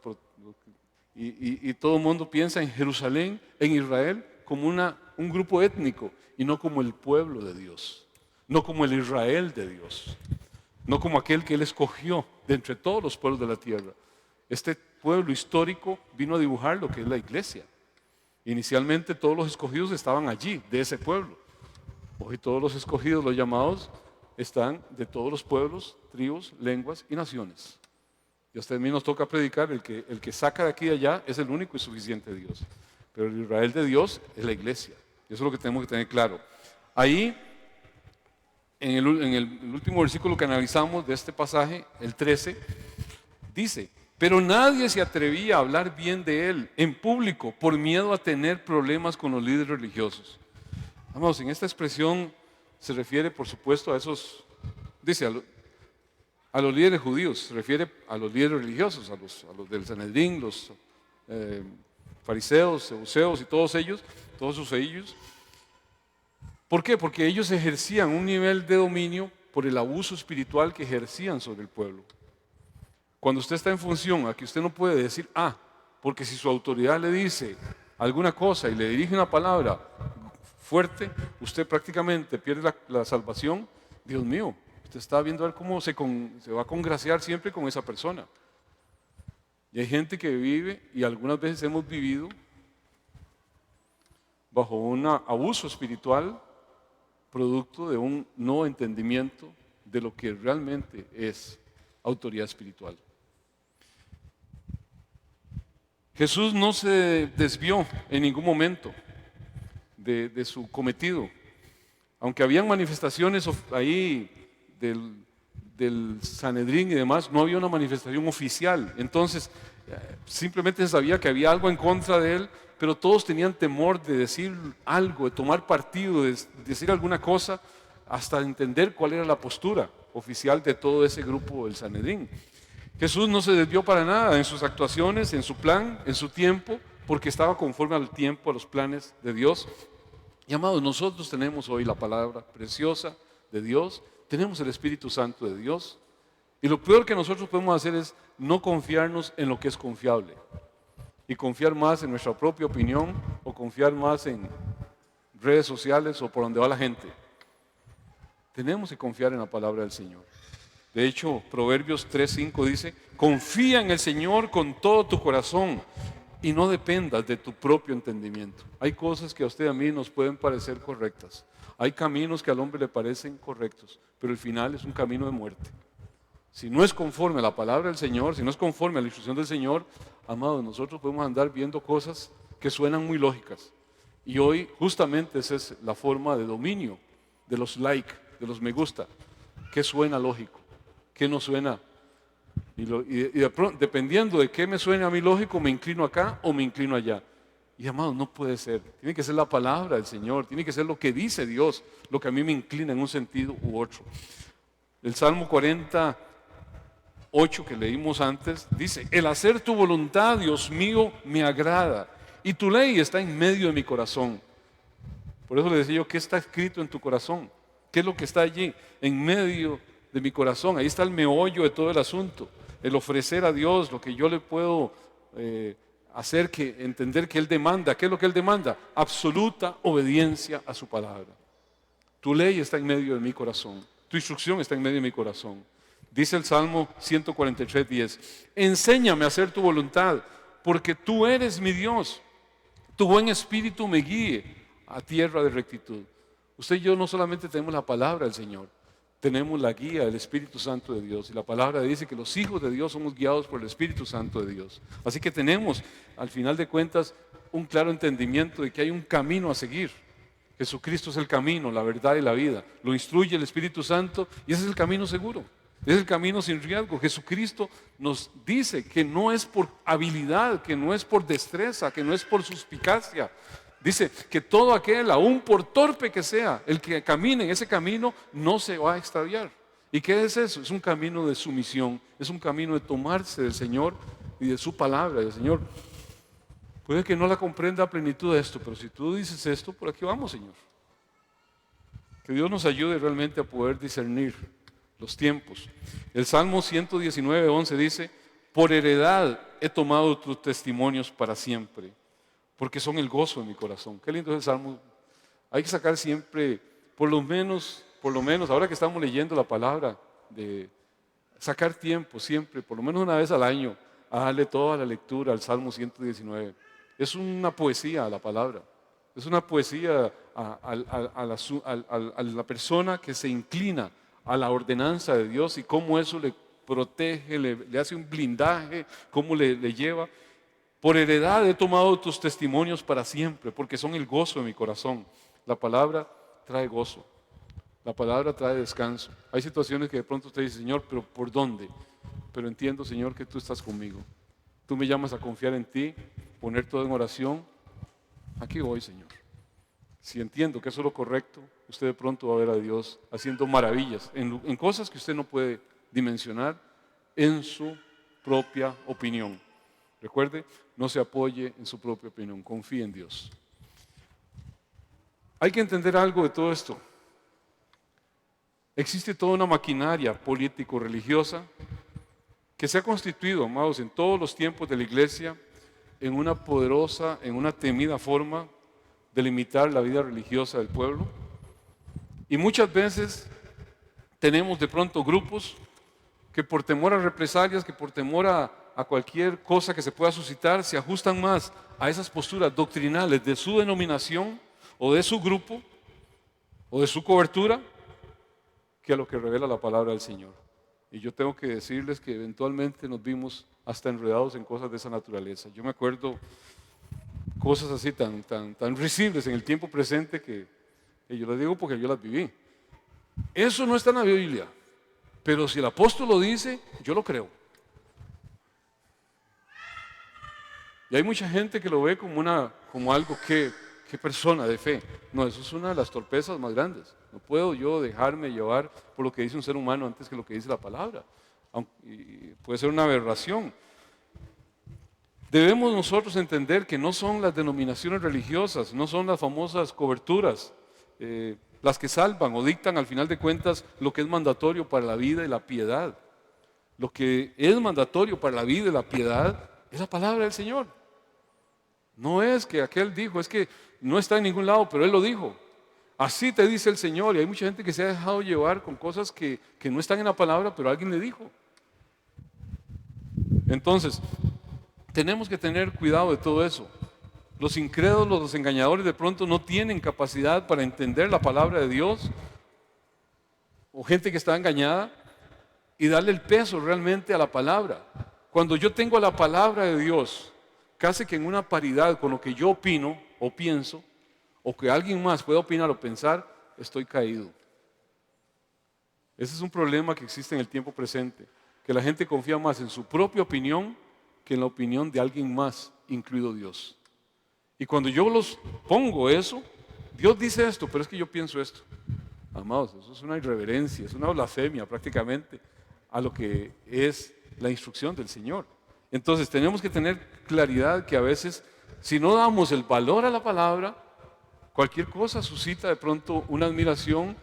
y todo el mundo piensa en Jerusalén, en Israel, como un grupo étnico y no como el pueblo de Dios, no como el Israel de Dios, no como aquel que Él escogió de entre todos los pueblos de la tierra. Este pueblo histórico vino a dibujar lo que es la iglesia. Inicialmente todos los escogidos estaban allí, de ese pueblo. Hoy todos los escogidos, los llamados, están de todos los pueblos, tribus, lenguas y naciones. Y a ustedes mismos nos toca predicar, el que saca de aquí y allá es el único y suficiente Dios. Pero el Israel de Dios es la iglesia. Y eso es lo que tenemos que tener claro. Ahí, en el último versículo que analizamos de este pasaje, el 13, dice: pero nadie se atrevía a hablar bien de él en público por miedo a tener problemas con los líderes religiosos. Vamos, en esta expresión se refiere, por supuesto, a esos, dice, a los líderes judíos, se refiere a los líderes religiosos, a los del Sanedrín, los fariseos, saduceos y todos ellos. ¿Por qué? Porque ellos ejercían un nivel de dominio por el abuso espiritual que ejercían sobre el pueblo. Cuando usted está en función a que usted no puede decir porque si su autoridad le dice alguna cosa y le dirige una palabra fuerte, usted prácticamente pierde la salvación. Dios mío, usted está viendo a ver cómo se va a congraciar siempre con esa persona. Y hay gente que vive, y algunas veces hemos vivido, bajo un abuso espiritual, producto de un no entendimiento de lo que realmente es autoridad espiritual. Jesús no se desvió en ningún momento de su cometido. Aunque habían manifestaciones ahí del Sanedrín y demás, no había una manifestación oficial. Entonces, simplemente se sabía que había algo en contra de él, pero todos tenían temor de decir algo, de tomar partido, de decir alguna cosa, hasta entender cuál era la postura oficial de todo ese grupo del Sanedrín. Jesús no se desvió para nada en sus actuaciones, en su plan, en su tiempo, porque estaba conforme al tiempo, a los planes de Dios. Y amados, nosotros tenemos hoy la palabra preciosa de Dios, tenemos el Espíritu Santo de Dios, y lo peor que nosotros podemos hacer es no confiarnos en lo que es confiable, y confiar más en nuestra propia opinión, o confiar más en redes sociales, o por donde va la gente. Tenemos que confiar en la palabra del Señor. De hecho, Proverbios 3:5 dice, confía en el Señor con todo tu corazón y no dependas de tu propio entendimiento. Hay cosas que a usted y a mí nos pueden parecer correctas. Hay caminos que al hombre le parecen correctos, pero el final es un camino de muerte. Si no es conforme a la palabra del Señor, si no es conforme a la instrucción del Señor, amados, nosotros podemos andar viendo cosas que suenan muy lógicas. Y hoy justamente esa es la forma de dominio de los like, de los me gusta. ¿Qué suena lógico? ¿Qué no suena? Y de pronto, dependiendo de qué me suene a mí lógico, me inclino acá o me inclino allá. Y amados, no puede ser. Tiene que ser la palabra del Señor, tiene que ser lo que dice Dios, lo que a mí me inclina en un sentido u otro. El Salmo 48 que leímos antes dice, el hacer tu voluntad, Dios mío, me agrada, y tu ley está en medio de mi corazón. Por eso le decía yo, ¿qué está escrito en tu corazón? ¿Qué es lo que está allí en medio de mi corazón? Ahí está el meollo de todo el asunto. El ofrecer a Dios lo que yo le puedo hacer que entender que Él demanda. ¿Qué es lo que Él demanda? Absoluta obediencia a su palabra. Tu ley está en medio de mi corazón. Tu instrucción está en medio de mi corazón. Dice el Salmo 143:10. Enséñame a hacer tu voluntad, porque tú eres mi Dios. Tu buen espíritu me guíe a tierra de rectitud. Usted y yo no solamente tenemos la palabra del Señor, tenemos la guía del Espíritu Santo de Dios. Y la palabra dice que los hijos de Dios somos guiados por el Espíritu Santo de Dios. Así que tenemos, al final de cuentas, un claro entendimiento de que hay un camino a seguir. Jesucristo es el camino, la verdad y la vida. Lo instruye el Espíritu Santo y ese es el camino seguro. Es el camino sin riesgo. Jesucristo nos dice que no es por habilidad, que no es por destreza, que no es por suspicacia. Dice que todo aquel, aún por torpe que sea, el que camine en ese camino no se va a extraviar. ¿Y qué es eso? Es un camino de sumisión, es un camino de tomarse del Señor y de su palabra. Y el Señor, puede que no la comprenda a plenitud de esto, pero si tú dices esto, por aquí vamos, Señor. Que Dios nos ayude realmente a poder discernir los tiempos. El Salmo 119:11 dice, por heredad he tomado tus testimonios para siempre, porque son el gozo de mi corazón. Qué lindo es el Salmo. Hay que sacar siempre, por lo menos, ahora que estamos leyendo la palabra, de sacar tiempo siempre, por lo menos una vez al año, a darle toda la lectura al Salmo 119. Es una poesía a la palabra. Es una poesía a la persona que se inclina a la ordenanza de Dios y cómo eso le protege, le hace un blindaje, cómo le lleva. Por heredad he tomado tus testimonios para siempre, porque son el gozo de mi corazón. La palabra trae gozo, la palabra trae descanso. Hay situaciones que de pronto usted dice, Señor, pero ¿por dónde? Pero entiendo, Señor, que tú estás conmigo. Tú me llamas a confiar en ti, poner todo en oración. Aquí voy, Señor. Si entiendo que eso es lo correcto, usted de pronto va a ver a Dios haciendo maravillas en cosas que usted no puede dimensionar en su propia opinión. Recuerde, no se apoye en su propia opinión, confíe en Dios. Hay que entender algo de todo esto. Existe toda una maquinaria político-religiosa que se ha constituido, amados, en todos los tiempos de la iglesia, en una poderosa, en una temida forma de limitar la vida religiosa del pueblo. Y muchas veces tenemos de pronto grupos que por temor a represalias, que por temor a cualquier cosa que se pueda suscitar, se ajustan más a esas posturas doctrinales de su denominación o de su grupo o de su cobertura que a lo que revela la palabra del Señor. Y yo tengo que decirles que eventualmente nos vimos hasta enredados en cosas de esa naturaleza. Yo me acuerdo cosas así tan risibles en el tiempo presente que yo les digo porque yo las viví. Eso no está en la Biblia, pero si el apóstol lo dice, yo lo creo. Y hay mucha gente que lo ve como algo que persona de fe. No, eso es una de las torpezas más grandes. No puedo yo dejarme llevar por lo que dice un ser humano antes que lo que dice la palabra. Y puede ser una aberración. Debemos nosotros entender que no son las denominaciones religiosas, no son las famosas coberturas las que salvan o dictan al final de cuentas lo que es mandatorio para la vida y la piedad. Lo que es mandatorio para la vida y la piedad es la palabra del Señor. No es que aquel dijo, es que no está en ningún lado, pero Él lo dijo. Así te dice el Señor, y hay mucha gente que se ha dejado llevar con cosas que no están en la palabra, pero alguien le dijo. Entonces, tenemos que tener cuidado de todo eso. Los incrédulos, los engañadores de pronto no tienen capacidad para entender la palabra de Dios, o gente que está engañada, y darle el peso realmente a la palabra. Cuando yo tengo la palabra de Dios casi que en una paridad con lo que yo opino o pienso, o que alguien más pueda opinar o pensar, estoy caído. Ese es un problema que existe en el tiempo presente, que la gente confía más en su propia opinión que en la opinión de alguien más, incluido Dios. Y cuando yo los pongo eso, Dios dice esto, pero es que yo pienso esto. Amados, eso es una irreverencia, es una blasfemia prácticamente a lo que es la instrucción del Señor. Entonces tenemos que tener claridad que a veces, si no damos el valor a la palabra, cualquier cosa suscita de pronto una admiración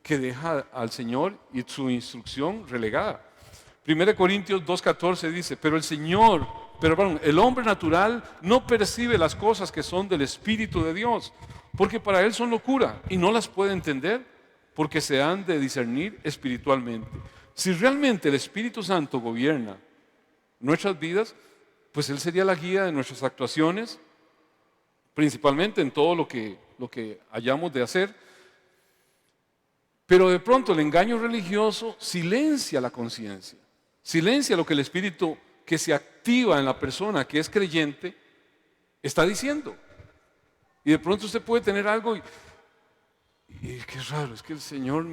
que deja al Señor y su instrucción relegada. 1 Corintios 2:14 dice, pero el hombre natural no percibe las cosas que son del Espíritu de Dios, porque para él son locura y no las puede entender, porque se han de discernir espiritualmente. Si realmente el Espíritu Santo gobierna nuestras vidas, pues Él sería la guía de nuestras actuaciones, principalmente en todo lo que hayamos de hacer. Pero de pronto el engaño religioso silencia la conciencia, silencia lo que el Espíritu que se activa en la persona que es creyente está diciendo. Y de pronto usted puede tener algo y qué raro, es que el Señor,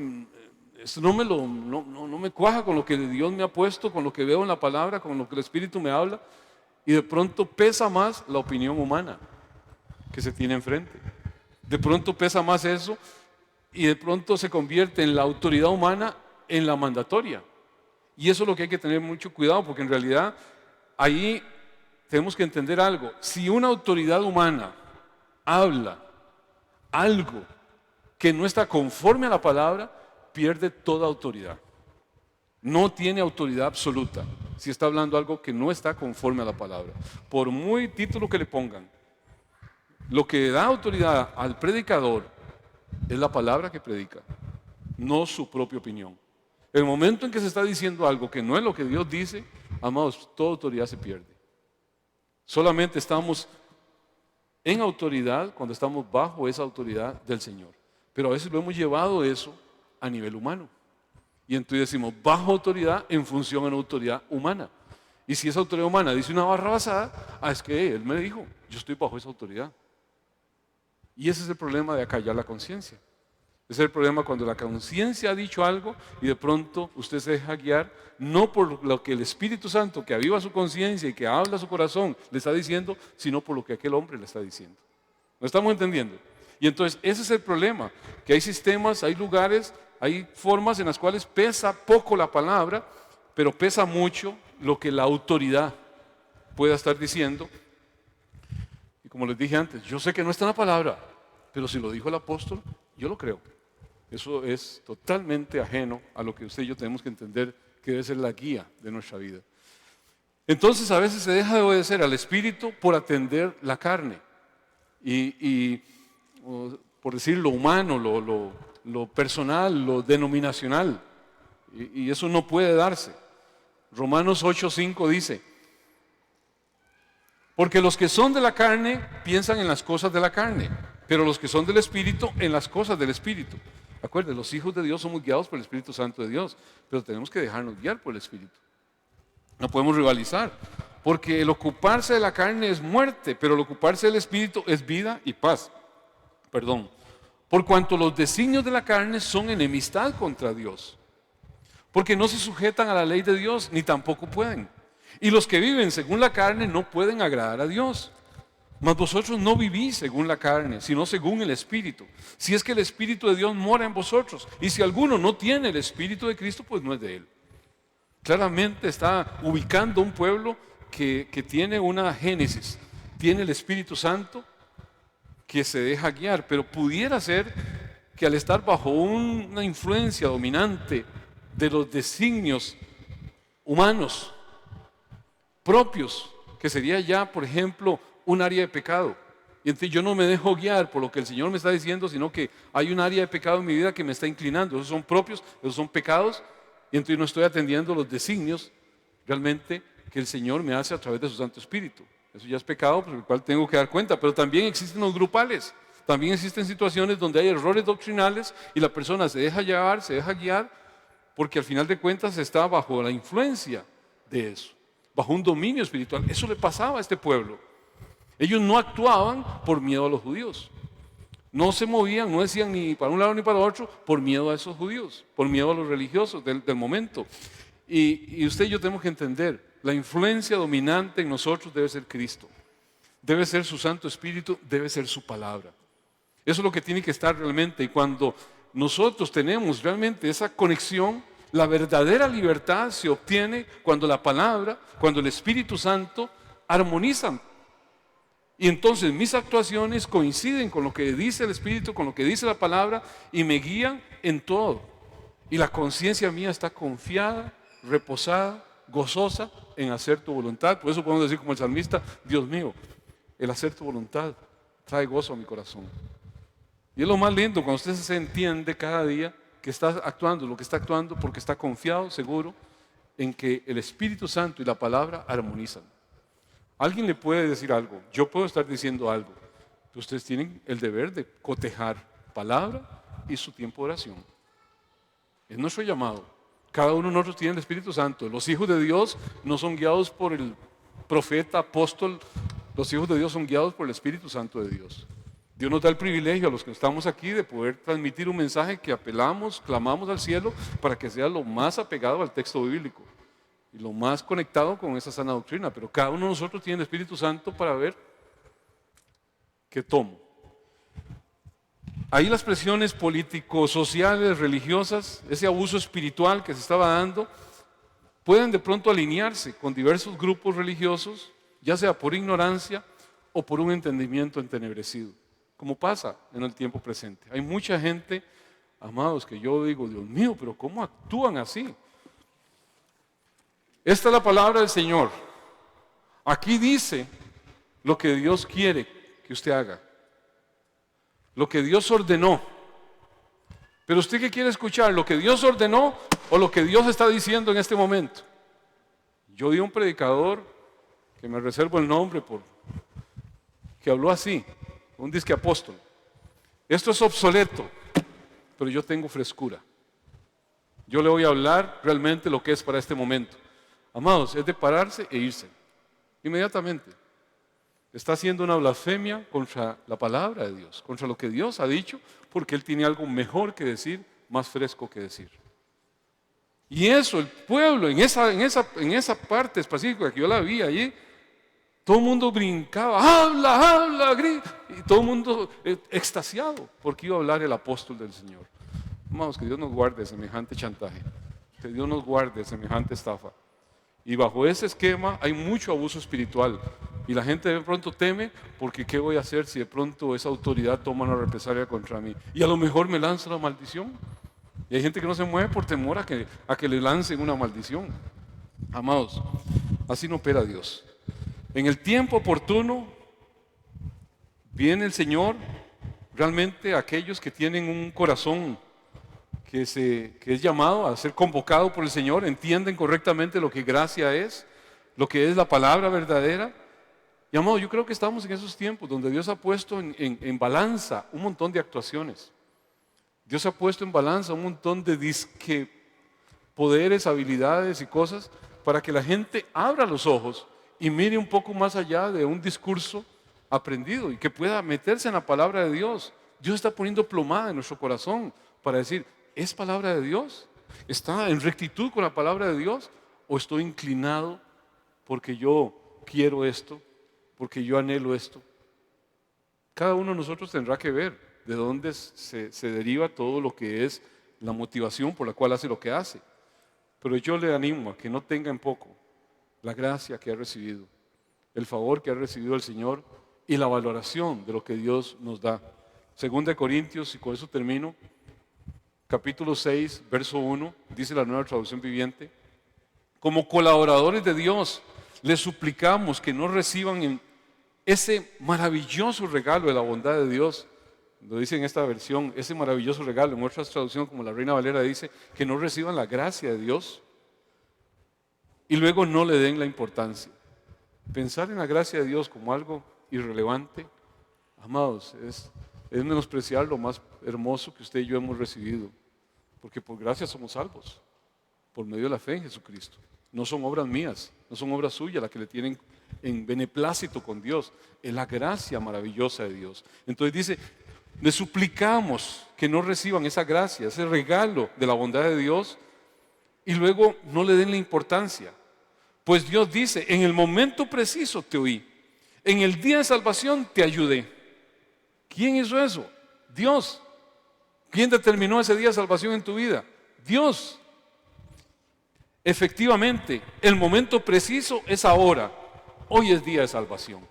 esto no me cuaja con lo que Dios me ha puesto, con lo que veo en la palabra, con lo que el Espíritu me habla, y de pronto pesa más la opinión humana que se tiene enfrente. De pronto pesa más eso y de pronto se convierte en la autoridad humana en la mandatoria. Y eso es lo que hay que tener mucho cuidado, porque en realidad ahí tenemos que entender algo. Si una autoridad humana habla algo que no está conforme a la palabra, pierde toda autoridad. No tiene autoridad absoluta si está hablando algo que no está conforme a la palabra. Por muy título que le pongan, lo que da autoridad al predicador es la palabra que predica, no su propia opinión. El momento en que se está diciendo algo que no es lo que Dios dice, amados, toda autoridad se pierde. Solamente estamos en autoridad cuando estamos bajo esa autoridad del Señor. Pero a veces lo hemos llevado eso a nivel humano. Y entonces decimos, bajo autoridad en función a una autoridad humana. Y si esa autoridad humana dice una barra basada, es que Él me dijo, yo estoy bajo esa autoridad. Y ese es el problema de acallar la conciencia. Ese es el problema cuando la conciencia ha dicho algo y de pronto usted se deja guiar, no por lo que el Espíritu Santo que aviva su conciencia y que habla su corazón le está diciendo, sino por lo que aquel hombre le está diciendo. ¿Lo estamos entendiendo? Y entonces ese es el problema, que hay sistemas, hay lugares, hay formas en las cuales pesa poco la palabra, pero pesa mucho lo que la autoridad pueda estar diciendo. Y como les dije antes, yo sé que no está en la palabra, pero si lo dijo el apóstol, yo lo creo. Eso es totalmente ajeno a lo que usted y yo tenemos que entender que debe ser la guía de nuestra vida. Entonces a veces se deja de obedecer al Espíritu por atender la carne. Por decir lo humano, lo personal, lo denominacional. Y eso no puede darse. Romanos 8:5 dice, porque los que son de la carne piensan en las cosas de la carne, pero los que son del Espíritu en las cosas del Espíritu. Acuérdense, los hijos de Dios somos guiados por el Espíritu Santo de Dios, pero tenemos que dejarnos guiar por el Espíritu. No podemos rivalizar, porque el ocuparse de la carne es muerte, pero el ocuparse del Espíritu es vida y paz. Perdón. Por cuanto los designios de la carne son enemistad contra Dios, porque no se sujetan a la ley de Dios, ni tampoco pueden. Y los que viven según la carne no pueden agradar a Dios. Mas vosotros no vivís según la carne, sino según el Espíritu. Si es que el Espíritu de Dios mora en vosotros. Y si alguno no tiene el Espíritu de Cristo, pues no es de él. Claramente está ubicando un pueblo que tiene una génesis. Tiene el Espíritu Santo que se deja guiar. Pero pudiera ser que al estar bajo una influencia dominante de los designios humanos propios, que sería ya, por ejemplo, un área de pecado. Y entonces yo no me dejo guiar por lo que el Señor me está diciendo, sino que hay un área de pecado en mi vida que me está inclinando. Esos son propios, esos son pecados, y entonces no estoy atendiendo los designios realmente que el Señor me hace a través de su Santo Espíritu. Eso ya es pecado por el cual tengo que dar cuenta, pero también existen los grupales. También existen situaciones donde hay errores doctrinales y la persona se deja llevar, se deja guiar, porque al final de cuentas está bajo la influencia de eso, bajo un dominio espiritual. Eso le pasaba a este pueblo. Ellos no actuaban por miedo a los judíos. No se movían, no decían ni para un lado ni para otro por miedo a esos judíos, por miedo a los religiosos del momento. Y usted y yo tenemos que entender, la influencia dominante en nosotros debe ser Cristo. Debe ser su Santo Espíritu, debe ser su palabra. Eso es lo que tiene que estar realmente. Y cuando nosotros tenemos realmente esa conexión, la verdadera libertad se obtiene cuando la palabra, cuando el Espíritu Santo armonizan. Y entonces mis actuaciones coinciden con lo que dice el Espíritu, con lo que dice la palabra y me guían en todo. Y la conciencia mía está confiada, reposada, gozosa en hacer tu voluntad. Por eso podemos decir como el salmista, Dios mío, el hacer tu voluntad trae gozo a mi corazón. Y es lo más lindo cuando usted se entiende cada día que está actuando lo que está actuando porque está confiado, seguro en que el Espíritu Santo y la palabra armonizan. Alguien le puede decir algo, yo puedo estar diciendo algo, pero ustedes tienen el deber de cotejar palabra y su tiempo de oración. Es nuestro llamado. Cada uno de nosotros tiene el Espíritu Santo. Los hijos de Dios no son guiados por el profeta, apóstol. Los hijos de Dios son guiados por el Espíritu Santo de Dios. Dios nos da el privilegio a los que estamos aquí de poder transmitir un mensaje que apelamos, clamamos al cielo para que sea lo más apegado al texto bíblico y lo más conectado con esa sana doctrina. Pero cada uno de nosotros tiene el Espíritu Santo para ver qué tomo. Ahí las presiones políticos, sociales, religiosas, ese abuso espiritual que se estaba dando, pueden de pronto alinearse con diversos grupos religiosos, ya sea por ignorancia o por un entendimiento entenebrecido, como pasa en el tiempo presente. Hay mucha gente, amados, que yo digo, Dios mío, pero ¿cómo actúan así? Esta es la palabra del Señor. Aquí dice lo que Dios quiere que usted haga, lo que Dios ordenó. Pero usted, ¿qué quiere escuchar? ¿Lo que Dios ordenó o lo que Dios está diciendo en este momento? Yo di un predicador, que me reservo el nombre, que habló así, un disque apóstol. Esto es obsoleto, pero yo tengo frescura. Yo le voy a hablar realmente lo que es para este momento. Amados, es de pararse e irse inmediatamente. Está haciendo una blasfemia contra la palabra de Dios, contra lo que Dios ha dicho, porque Él tiene algo mejor que decir, más fresco que decir. Y eso, el pueblo, en esa parte específica que yo la vi allí, todo el mundo brincaba, habla, grita, y todo el mundo extasiado, porque iba a hablar el apóstol del Señor. Amados, que Dios nos guarde de semejante chantaje, que Dios nos guarde de semejante estafa. Y bajo ese esquema hay mucho abuso espiritual. Y la gente de pronto teme porque ¿qué voy a hacer si de pronto esa autoridad toma una represalia contra mí? Y a lo mejor me lanza la maldición. Y hay gente que no se mueve por temor a que le lancen una maldición. Amados, así no opera Dios. En el tiempo oportuno viene el Señor, realmente aquellos que tienen un corazón que es llamado a ser convocado por el Señor, entienden correctamente lo que gracia es, lo que es la palabra verdadera, Y amado, yo creo que estamos en esos tiempos donde Dios ha puesto en balanza un montón de actuaciones. Dios ha puesto en balanza un montón de disque poderes, habilidades y cosas para que la gente abra los ojos y mire un poco más allá de un discurso aprendido y que pueda meterse en la palabra de Dios. Dios está poniendo plomada en nuestro corazón para decir, ¿es palabra de Dios? ¿Está en rectitud con la palabra de Dios? ¿O estoy inclinado porque yo quiero esto, porque yo anhelo esto? Cada uno de nosotros tendrá que ver de dónde se deriva todo lo que es la motivación por la cual hace lo que hace. Pero yo le animo a que no tenga en poco la gracia que ha recibido, el favor que ha recibido el Señor y la valoración de lo que Dios nos da. Segunda de Corintios, y con eso termino, capítulo 6, verso 1, dice la Nueva Traducción Viviente: como colaboradores de Dios, les suplicamos que no reciban en ese maravilloso regalo de la bondad de Dios. Lo dice en esta versión, ese maravilloso regalo. En otras traducciones, como la Reina Valera, dice que no reciban la gracia de Dios y luego no le den la importancia. Pensar en la gracia de Dios como algo irrelevante, amados, es menospreciar lo más hermoso que usted y yo hemos recibido, porque por gracia somos salvos, por medio de la fe en Jesucristo. No son obras mías, no son obras suyas las que le tienen en beneplácito con Dios, es la gracia maravillosa de Dios. Entonces dice, les suplicamos que no reciban esa gracia, ese regalo de la bondad de Dios y luego no le den la importancia. Pues Dios dice, en el momento preciso te oí, en el día de salvación te ayudé. ¿Quién hizo eso? Dios. ¿Quién determinó ese día de salvación en tu vida? Dios. Efectivamente, el momento preciso es ahora. Hoy es día de salvación.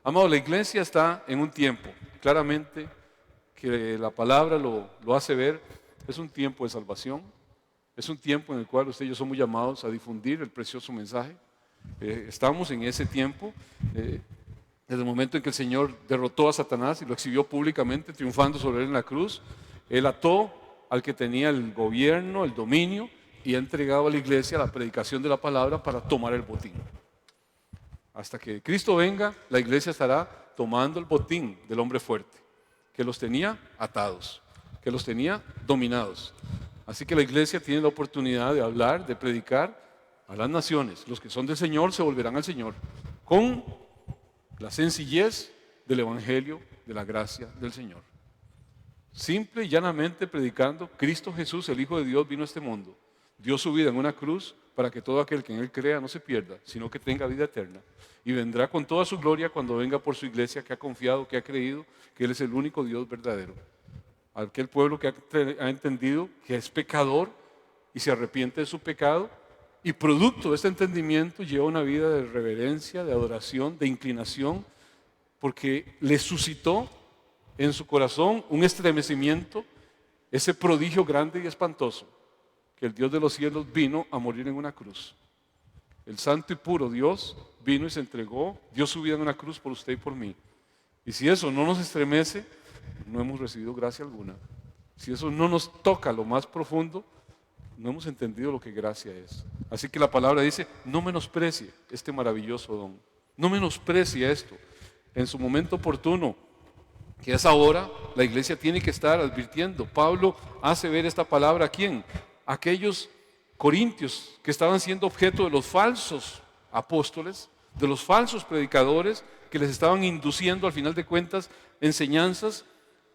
Amado, la iglesia está en un tiempo, claramente, que la palabra lo hace ver, es un tiempo de salvación, es un tiempo en el cual usted y yo somos llamados a difundir el precioso mensaje. Estamos en ese tiempo, desde el momento en que el Señor derrotó a Satanás y lo exhibió públicamente, triunfando sobre él en la cruz. Él ató al que tenía el gobierno, el dominio, y ha entregado a la iglesia la predicación de la palabra para tomar el botín. Hasta que Cristo venga, la iglesia estará tomando el botín del hombre fuerte, que los tenía atados, que los tenía dominados. Así que la iglesia tiene la oportunidad de hablar, de predicar a las naciones. Los que son del Señor se volverán al Señor con la sencillez del evangelio de la gracia del Señor. Simple y llanamente predicando, Cristo Jesús, el Hijo de Dios, vino a este mundo, dio su vida en una cruz para que todo aquel que en Él crea no se pierda, sino que tenga vida eterna. Y vendrá con toda su gloria cuando venga por su iglesia que ha confiado, que ha creído que Él es el único Dios verdadero. Aquel pueblo que ha entendido que es pecador y se arrepiente de su pecado, y producto de este entendimiento lleva una vida de reverencia, de adoración, de inclinación, porque le suscitó en su corazón un estremecimiento, ese prodigio grande y espantoso, que el Dios de los cielos vino a morir en una cruz. El santo y puro Dios vino y se entregó, dio su vida en una cruz por usted y por mí. Y si eso no nos estremece, no hemos recibido gracia alguna. Si eso no nos toca lo más profundo, no hemos entendido lo que gracia es. Así que la palabra dice, no menosprecie este maravilloso don. No menosprecie esto. En su momento oportuno, que es ahora, la iglesia tiene que estar advirtiendo. Pablo hace ver esta palabra ¿a quién? A aquellos corintios que estaban siendo objeto de los falsos apóstoles, de los falsos predicadores que les estaban induciendo al final de cuentas enseñanzas,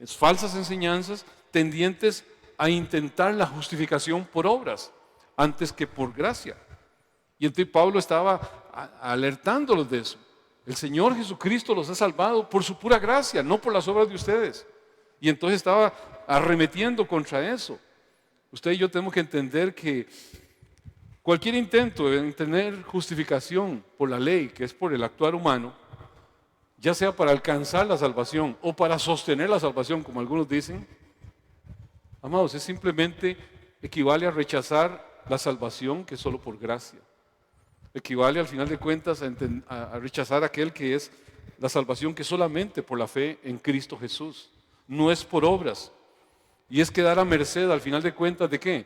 falsas enseñanzas tendientes a intentar la justificación por obras antes que por gracia. Y entonces Pablo estaba alertándolos de eso. El Señor Jesucristo los ha salvado por su pura gracia, no por las obras de ustedes. Y entonces estaba arremetiendo contra eso. Usted y yo tenemos que entender que cualquier intento de tener justificación por la ley, que es por el actuar humano, ya sea para alcanzar la salvación o para sostener la salvación, como algunos dicen, amados, es simplemente equivale a rechazar la salvación que es solo por gracia. Equivale al final de cuentas a rechazar aquel que es la salvación que solamente por la fe en Cristo Jesús. No es por obras. Y es quedar a merced al final de cuentas ¿de qué?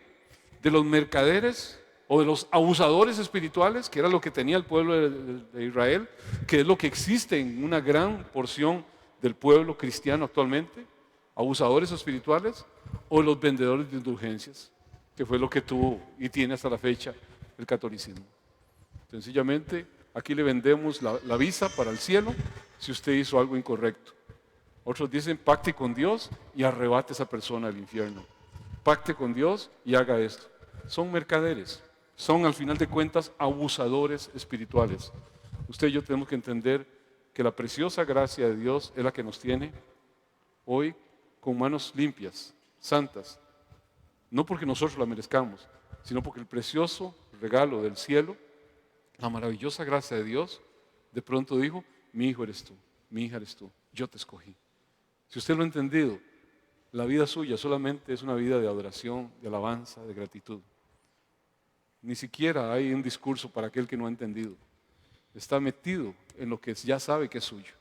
De los mercaderes o de los abusadores espirituales, que era lo que tenía el pueblo de Israel, que es lo que existe en una gran porción del pueblo cristiano actualmente, abusadores espirituales, o los vendedores de indulgencias, que fue lo que tuvo y tiene hasta la fecha el catolicismo. Sencillamente, aquí le vendemos la visa para el cielo si usted hizo algo incorrecto. Otros dicen, pacte con Dios y arrebate a esa persona al infierno. Pacte con Dios y haga esto. Son mercaderes, son al final de cuentas abusadores espirituales. Usted y yo tenemos que entender que la preciosa gracia de Dios es la que nos tiene hoy con manos limpias, santas. No porque nosotros la merezcamos, sino porque el precioso regalo del cielo, la maravillosa gracia de Dios, de pronto dijo, mi hijo eres tú, mi hija eres tú, yo te escogí. Si usted lo ha entendido, la vida suya solamente es una vida de adoración, de alabanza, de gratitud. Ni siquiera hay un discurso para aquel que no ha entendido. Está metido en lo que ya sabe que es suyo.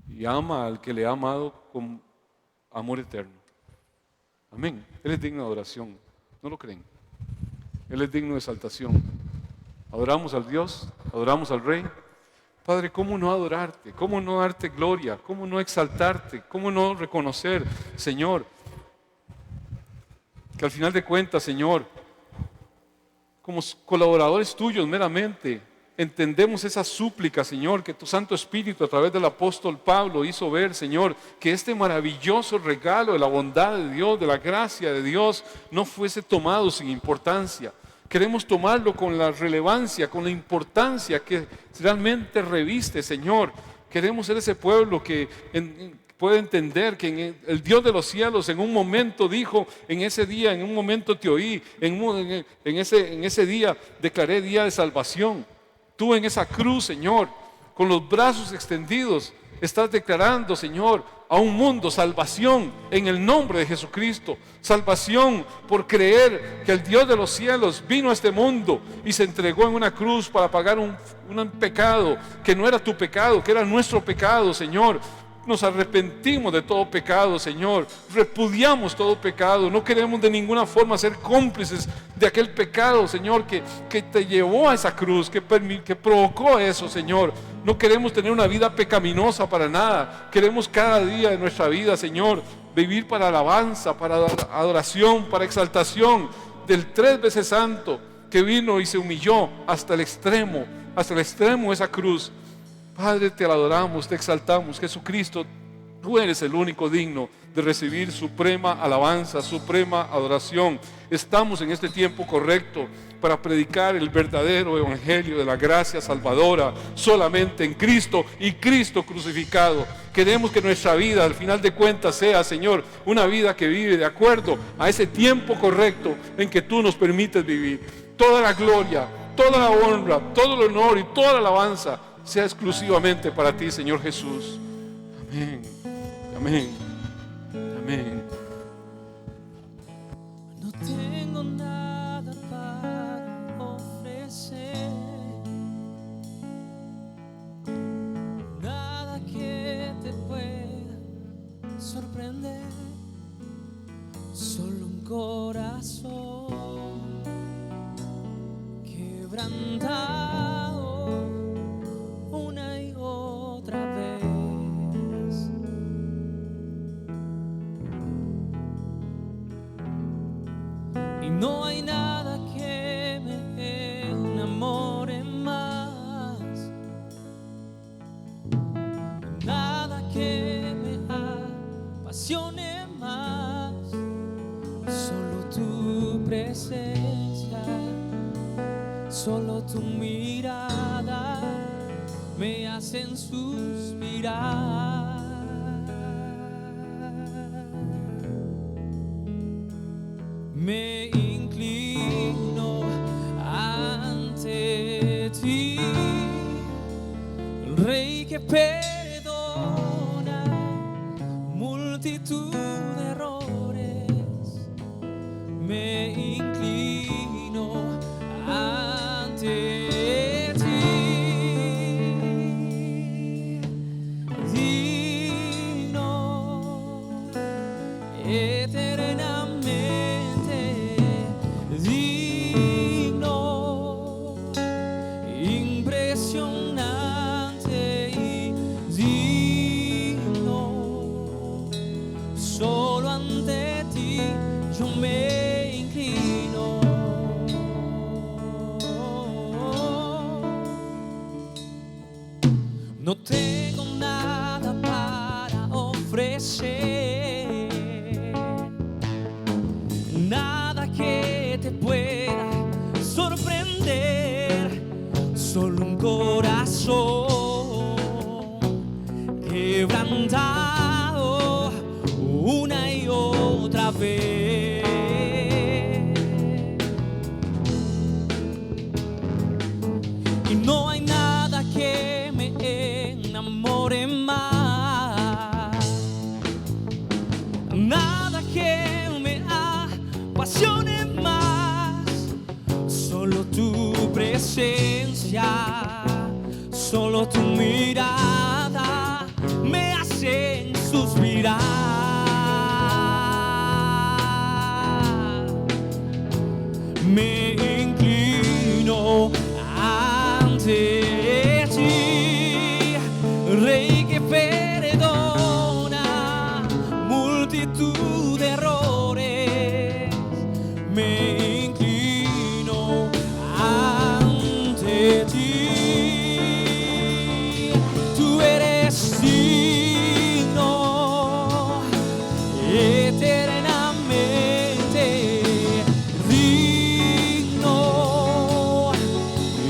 Y ama al que le ha amado con amor eterno. Amén. Él es digno de adoración. ¿No lo creen? Él es digno de exaltación. Adoramos al Dios, adoramos al Rey. Padre, ¿cómo no adorarte? ¿Cómo no darte gloria? ¿Cómo no exaltarte? ¿Cómo no reconocer, Señor, que al final de cuentas, Señor, como colaboradores tuyos meramente, entendemos esa súplica, Señor, que tu Santo Espíritu a través del apóstol Pablo hizo ver, Señor, que este maravilloso regalo de la bondad de Dios, de la gracia de Dios, no fuese tomado sin importancia. Queremos tomarlo con la relevancia, con la importancia que realmente reviste, Señor. Queremos ser ese pueblo que puede entender que el Dios de los cielos en un momento dijo, en ese día, en un momento te oí, en ese día declaré día de salvación. Tú en esa cruz, Señor, con los brazos extendidos, estás declarando, Señor, a un mundo salvación en el nombre de Jesucristo. Salvación por creer que el Dios de los cielos vino a este mundo y se entregó en una cruz para pagar un pecado que no era tu pecado, que era nuestro pecado, Señor. Nos arrepentimos de todo pecado, Señor. Repudiamos todo pecado. No queremos de ninguna forma ser cómplices de aquel pecado, Señor, que te llevó a esa cruz, que provocó eso, Señor. No queremos tener una vida pecaminosa para nada. Queremos cada día de nuestra vida, Señor, vivir para alabanza, para adoración, para exaltación del 3 veces santo que vino y se humilló hasta el extremo de esa cruz. Padre, te adoramos, te exaltamos. Jesucristo, tú eres el único digno de recibir suprema alabanza, suprema adoración. Estamos en este tiempo correcto para predicar el verdadero evangelio de la gracia salvadora solamente en Cristo y Cristo crucificado. Queremos que nuestra vida al final de cuentas sea, Señor, una vida que vive de acuerdo a ese tiempo correcto en que tú nos permites vivir. Toda la gloria, toda la honra, todo el honor y toda la alabanza sea exclusivamente para ti, Señor Jesús. Amén, amén, amén. No tengo nada para ofrecer, nada que te pueda sorprender, solo un corazón quebrantado una y otra vez. Y no hay nada que me enamore más, nada que me apasione más, solo tu presencia, solo tu mirada me hacen suspirar. Me inclino ante ti, el Rey que perdona multitud de errores. Me inclino ante ti, digno eternamente, digno no tengo nada para ofrecer, nada que te pueda sorprender, solo un corazón quebrantado una y otra vez. Y no hay nada que me enamore más, nada que me apasione más, solo tu presencia, solo tu mirada me hacen suspirar. Me inclino ante ti, Rey que perdona multitud de errores. Me inclino ante ti, tú eres digno, eternamente digno,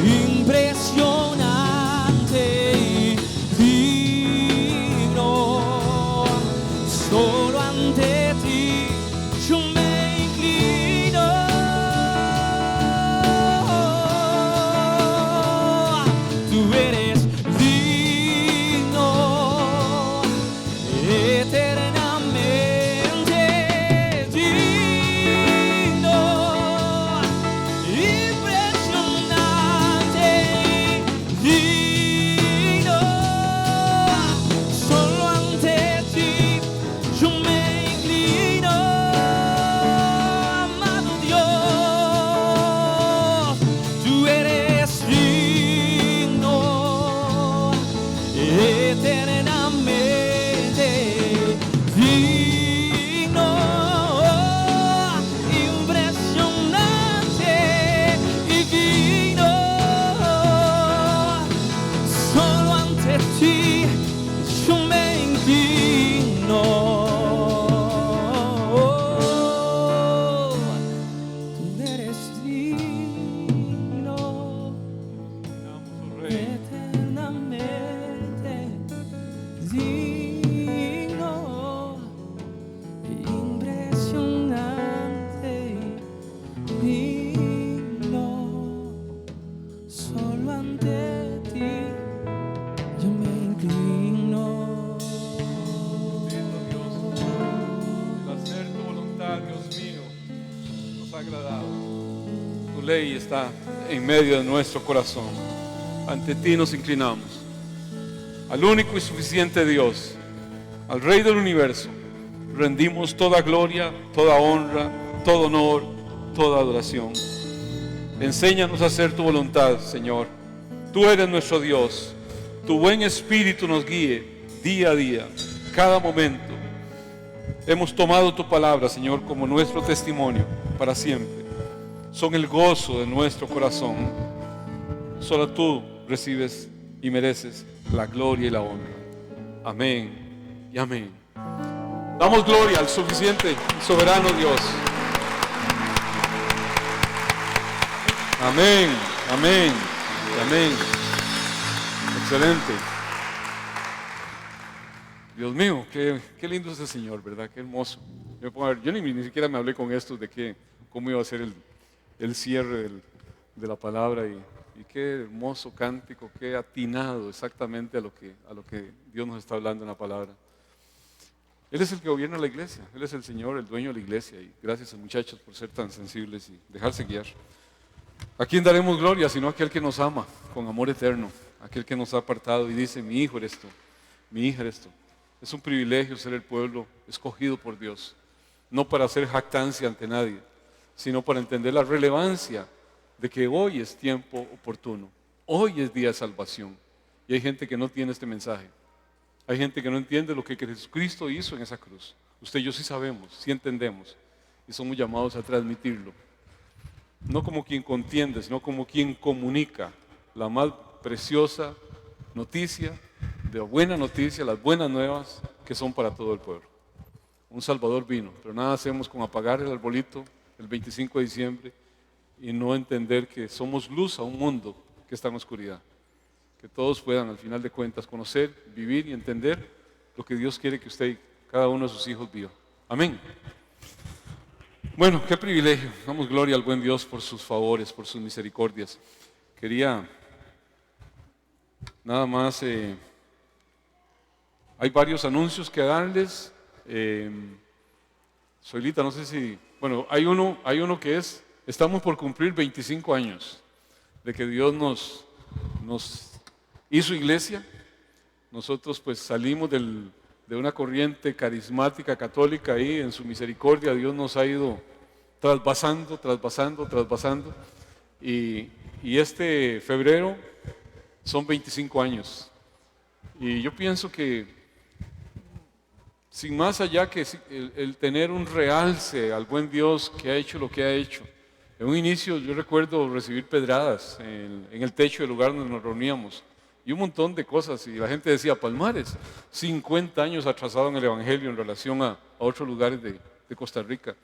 impresionante y digno. Solo ante ti yo me inclino. Tú eres digno, eternamente digno, impresionante y digno. Solo ante ti yo me inclino, amado Dios. Tú eres digno, eternamente digno, impresionante y digno. Solo ante ti yo me inclino. Tú eres digno, Oramos, oh Rey. eternamente digno, impresionante y digno. Solo ante ti yo me inclino. Bendito Dios, el hacer tu voluntad, Dios mío, nos ha agradado. Tu ley está en medio de nuestro corazón. Ante ti nos inclinamos, al único y suficiente Dios, al Rey del universo. Rendimos toda gloria, toda honra, todo honor, toda adoración. Enséñanos a hacer tu voluntad, Señor. Tú eres nuestro Dios. Tu buen espíritu nos guíe día a día, cada momento. Hemos tomado tu palabra, Señor, como nuestro testimonio para siempre. Son el gozo de nuestro corazón. Solo tú recibes y mereces la gloria y la honra. Amén y amén. Damos gloria al suficiente y soberano Dios. Amén, amén y amén. Excelente. Dios mío, qué lindo es el Señor, ¿verdad? Qué hermoso. Yo ni siquiera me hablé con estos de cómo iba a ser el cierre de la palabra y qué hermoso cántico, qué atinado exactamente a lo que Dios nos está hablando en la palabra. Él es el que gobierna la iglesia, Él es el Señor, el dueño de la iglesia, y gracias a muchachos por ser tan sensibles y dejarse guiar. ¿A quién daremos gloria sino a aquel que nos ama con amor eterno? Aquel que nos ha apartado y dice: mi hijo eres tú, mi hija eres tú. Es un privilegio ser el pueblo escogido por Dios, no para hacer jactancia ante nadie, sino para entender la relevancia de que hoy es tiempo oportuno, hoy es día de salvación. Y hay gente que no tiene este mensaje, hay gente que no entiende lo que Jesucristo hizo en esa cruz. Usted y yo sí sabemos, sí entendemos, y somos llamados a transmitirlo, no como quien contiende, sino como quien comunica la más preciosa noticia de buena noticia, las buenas nuevas que son para todo el pueblo. Un Salvador vino, pero nada hacemos con apagar el arbolito el 25 de diciembre y no entender que somos luz a un mundo que está en oscuridad. Que todos puedan, al final de cuentas, conocer, vivir y entender lo que Dios quiere que usted y cada uno de sus hijos viva. Amén. Bueno, qué privilegio. Damos gloria al buen Dios por sus favores, por sus misericordias. Quería nada más, hay varios anuncios que darles. Soylita, no sé si, bueno, hay uno que es, estamos por cumplir 25 años de que Dios nos hizo iglesia. Nosotros pues salimos de una corriente carismática católica ahí, en su misericordia Dios nos ha ido trasvasando y este febrero son 25 años. Y yo pienso que sin más allá que el tener un realce al buen Dios que ha hecho lo que ha hecho. En un inicio yo recuerdo recibir pedradas en el techo del lugar donde nos reuníamos y un montón de cosas, y la gente decía, Palmares, 50 años atrasado en el Evangelio en relación a otros lugares de Costa Rica.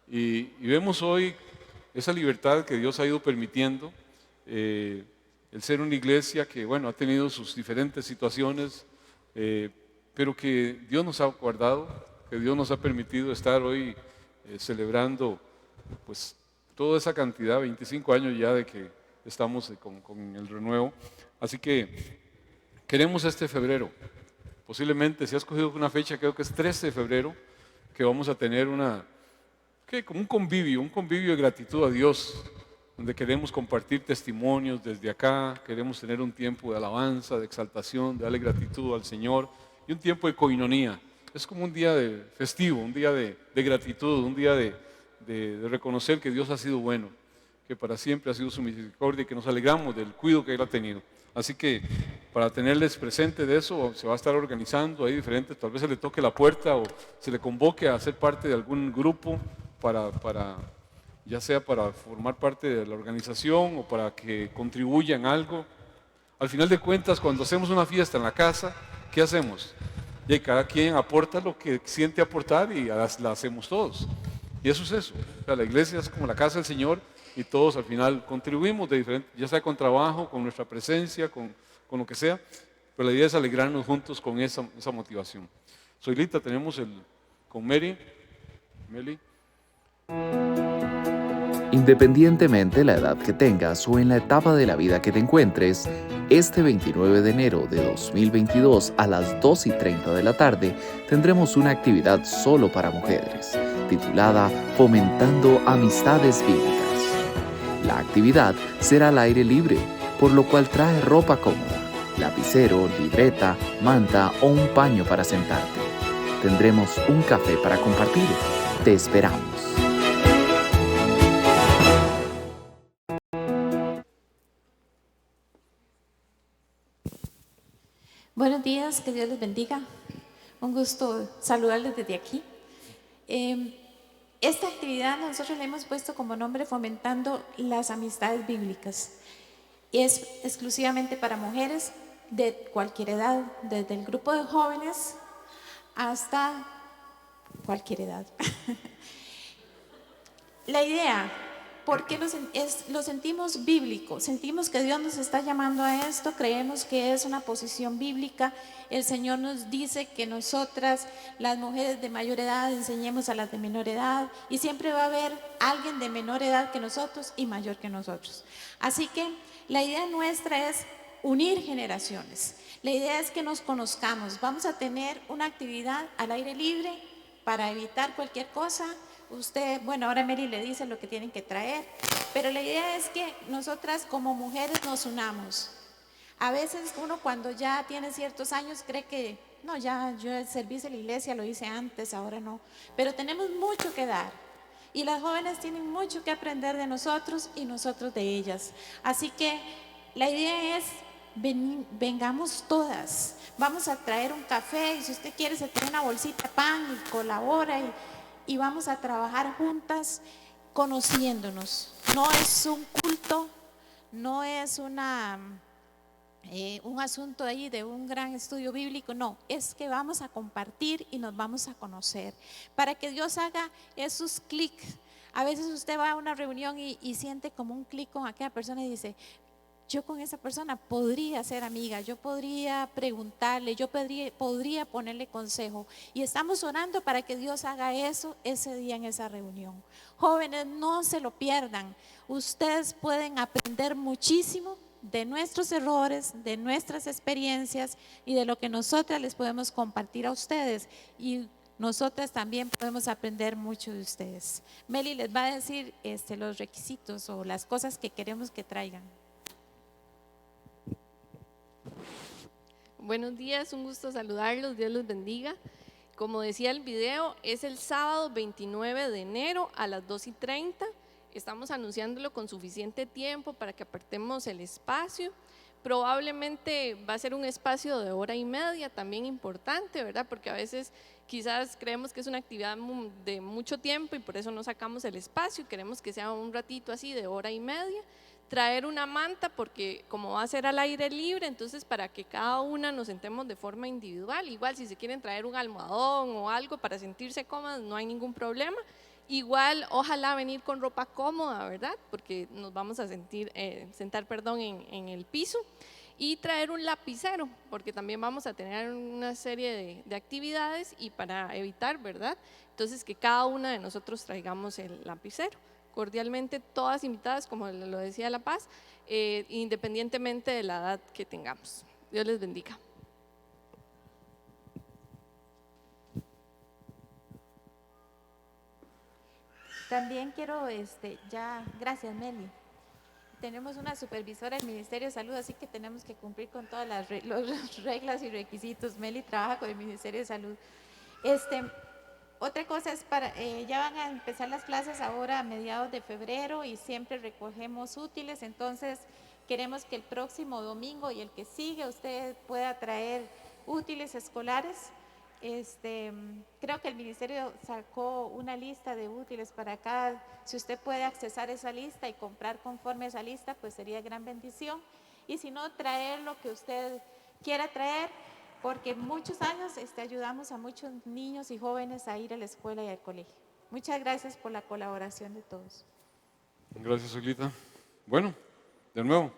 Y vemos hoy esa libertad que Dios ha ido permitiendo, el ser una iglesia que, bueno, ha tenido sus diferentes situaciones, pero que Dios nos ha guardado, que Dios nos ha permitido estar hoy celebrando pues toda esa cantidad, 25 años ya de que estamos con el renuevo. Así que queremos este febrero, posiblemente si has escogido una fecha, creo que es 13 de febrero, que vamos a tener como un convivio de gratitud a Dios, donde queremos compartir testimonios desde acá, queremos tener un tiempo de alabanza, de exaltación, de darle gratitud al Señor y un tiempo de coinonía. Es como un día de festivo, un día de gratitud, un día de reconocer que Dios ha sido bueno, que para siempre ha sido su misericordia y que nos alegramos del cuidado que Él ha tenido. Así que para tenerles presente de eso, se va a estar organizando ahí diferentes, tal vez se le toque la puerta o se le convoque a ser parte de algún grupo ya sea para formar parte de la organización o para que contribuya en algo. Al final de cuentas, cuando hacemos una fiesta en la casa, ¿qué hacemos? Y cada quien aporta lo que siente aportar y la hacemos todos. Y eso es eso. O sea, la iglesia es como la casa del Señor y todos al final contribuimos de diferente, ya sea con trabajo, con nuestra presencia, con lo que sea, pero la idea es alegrarnos juntos con esa motivación. Soylita, tenemos con Meli. Independientemente de la edad que tengas o en la etapa de la vida que te encuentres, este 29 de enero de 2022 a las 2:30 de la tarde tendremos una actividad solo para mujeres, titulada Fomentando Amistades Bíblicas. La actividad será al aire libre, por lo cual trae ropa cómoda, lapicero, libreta, manta o un paño para sentarte. Tendremos un café para compartir. Te esperamos. Buenos días, que Dios les bendiga. Un gusto saludarles desde aquí. Esta actividad nosotros le hemos puesto como nombre Fomentando las Amistades Bíblicas. Es exclusivamente para mujeres de cualquier edad, desde el grupo de jóvenes hasta cualquier edad. La idea, porque lo sentimos bíblico, sentimos que Dios nos está llamando a esto, creemos que es una posición bíblica. El Señor nos dice que nosotras, las mujeres de mayor edad, enseñemos a las de menor edad, y siempre va a haber alguien de menor edad que nosotros y mayor que nosotros. Así que la idea nuestra es unir generaciones. La idea es que nos conozcamos. Vamos a tener una actividad al aire libre para evitar cualquier cosa. Usted, bueno, ahora Mary le dice lo que tienen que traer, pero la idea es que nosotras como mujeres nos unamos. A veces uno cuando ya tiene ciertos años cree que, no, ya yo el servicio en la iglesia lo hice antes, ahora no. Pero tenemos mucho que dar y las jóvenes tienen mucho que aprender de nosotros y nosotros de ellas. Así que la idea es, vengamos todas. Vamos a traer un café y si usted quiere se trae una bolsita de pan y colabora y vamos a trabajar juntas conociéndonos. No es un culto, no es un asunto ahí de un gran estudio bíblico, no, es que vamos a compartir y nos vamos a conocer, para que Dios haga esos clics. A veces usted va a una reunión y siente como un clic con aquella persona y dice, yo con esa persona podría ser amiga, yo podría preguntarle, yo podría ponerle consejo. Y estamos orando para que Dios haga eso ese día en esa reunión. Jóvenes, no se lo pierdan. Ustedes pueden aprender muchísimo de nuestros errores, de nuestras experiencias y de lo que nosotras les podemos compartir a ustedes. Y nosotras también podemos aprender mucho de ustedes. Meli les va a decir los requisitos o las cosas que queremos que traigan. Buenos días, un gusto saludarlos, Dios los bendiga. Como decía el video, es el sábado 29 de enero a las 2:30. Estamos anunciándolo con suficiente tiempo para que apartemos el espacio. Probablemente va a ser un espacio de 1:30, también importante, ¿verdad? Porque a veces quizás creemos que es una actividad de mucho tiempo y por eso no sacamos el espacio. Queremos que sea un ratito así de 1:30. Traer una manta porque como va a ser al aire libre, entonces para que cada una nos sentemos de forma individual. Igual si se quieren traer un almohadón o algo para sentirse cómodas, no hay ningún problema. Igual ojalá venir con ropa cómoda, ¿verdad? Porque nos vamos a sentar en el piso. Y traer un lapicero, porque también vamos a tener una serie de actividades y para evitar, ¿verdad? Entonces que cada una de nosotros traigamos el lapicero. Cordialmente todas invitadas, como lo decía La Paz, independientemente de la edad que tengamos. Dios les bendiga. También quiero, gracias Meli. Tenemos una supervisora del Ministerio de Salud, así que tenemos que cumplir con todas las reglas y requisitos. Meli trabaja con el Ministerio de Salud. Otra cosa es ya van a empezar las clases ahora a mediados de febrero y siempre recogemos útiles, entonces queremos que el próximo domingo y el que sigue usted pueda traer útiles escolares. Creo que el ministerio sacó una lista de útiles para acá. Si usted puede accesar esa lista y comprar conforme a esa lista, pues sería gran bendición. Y si no, traer lo que usted quiera traer, porque muchos años ayudamos a muchos niños y jóvenes a ir a la escuela y al colegio. Muchas gracias por la colaboración de todos. Gracias, Olita. Bueno, de nuevo,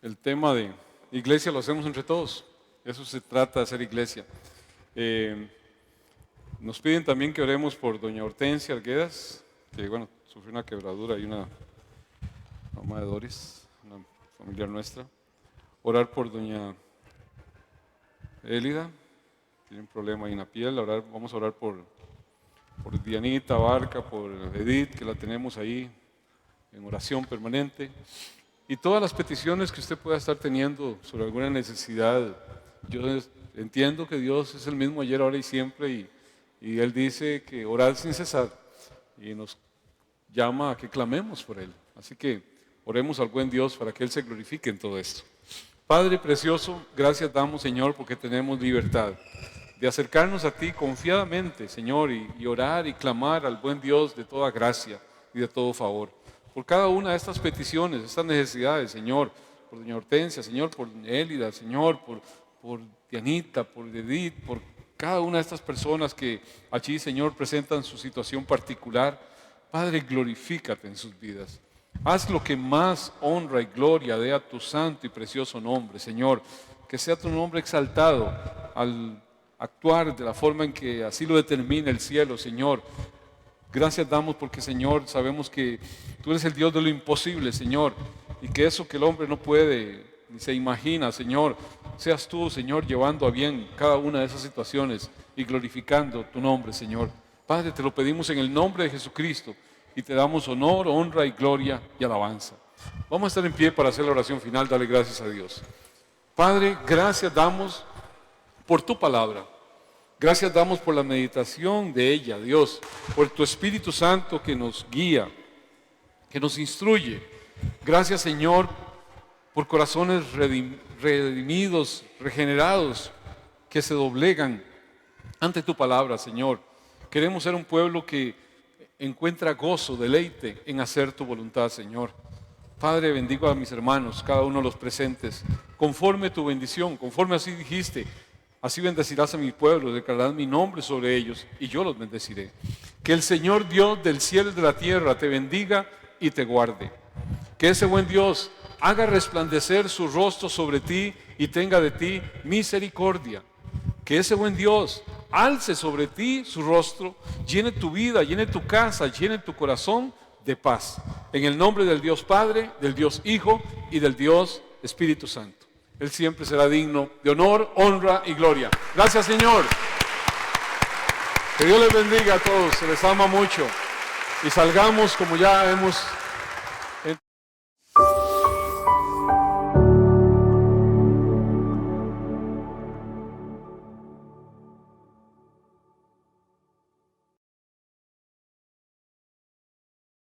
el tema de iglesia lo hacemos entre todos. Eso se trata de hacer iglesia. Nos piden también que oremos por doña Hortensia Arguedas, que sufrió una quebradura y una mamá de Doris, una familiar nuestra. Orar por doña Élida, tiene un problema ahí en la piel. Vamos a orar por Dianita Barca, por Edith, que la tenemos ahí en oración permanente. Y todas las peticiones que usted pueda estar teniendo sobre alguna necesidad. Yo entiendo que Dios es el mismo ayer, ahora y siempre, y Él dice que orar sin cesar, y nos llama a que clamemos por Él. Así que oremos al buen Dios para que Él se glorifique en todo esto. Padre precioso, gracias damos, Señor, porque tenemos libertad de acercarnos a ti confiadamente, Señor, y orar y clamar al buen Dios de toda gracia y de todo favor. Por cada una de estas peticiones, estas necesidades, Señor, por doña Hortensia, Señor, por Élida, Señor, por Dianita, por Edith, por cada una de estas personas que allí, Señor, presentan su situación particular. Padre, glorifícate en sus vidas. Haz lo que más honra y gloria dé a tu santo y precioso nombre, Señor. Que sea tu nombre exaltado al actuar de la forma en que así lo determina el cielo, Señor. Gracias damos porque, Señor, sabemos que tú eres el Dios de lo imposible, Señor, y que eso que el hombre no puede ni se imagina, Señor, seas tú, Señor, llevando a bien cada una de esas situaciones y glorificando tu nombre, Señor. Padre, te lo pedimos en el nombre de Jesucristo y te damos honor, honra y gloria y alabanza. Vamos a estar en pie para hacer la oración final. Dale gracias a Dios. Padre, gracias damos por tu palabra. Gracias damos por la meditación de ella, Dios, por tu Espíritu Santo que nos guía, que nos instruye. Gracias, Señor, por corazones redimidos, regenerados, que se doblegan ante tu palabra, Señor. Queremos ser un pueblo que encuentra gozo, deleite en hacer tu voluntad, Señor. Padre, bendigo a mis hermanos, cada uno de los presentes, conforme tu bendición, conforme así dijiste. Así bendecirás a mi pueblo, declararás mi nombre sobre ellos y yo los bendeciré. Que el Señor Dios del cielo y de la tierra te bendiga y te guarde. Que ese buen Dios haga resplandecer su rostro sobre ti y tenga de ti misericordia. Que ese buen Dios alce sobre ti su rostro, llene tu vida, llene tu casa, llene tu corazón de paz. En el nombre del Dios Padre, del Dios Hijo y del Dios Espíritu Santo. Él siempre será digno de honor, honra y gloria. Gracias, Señor. Que Dios les bendiga a todos, se les ama mucho. Y salgamos como ya hemos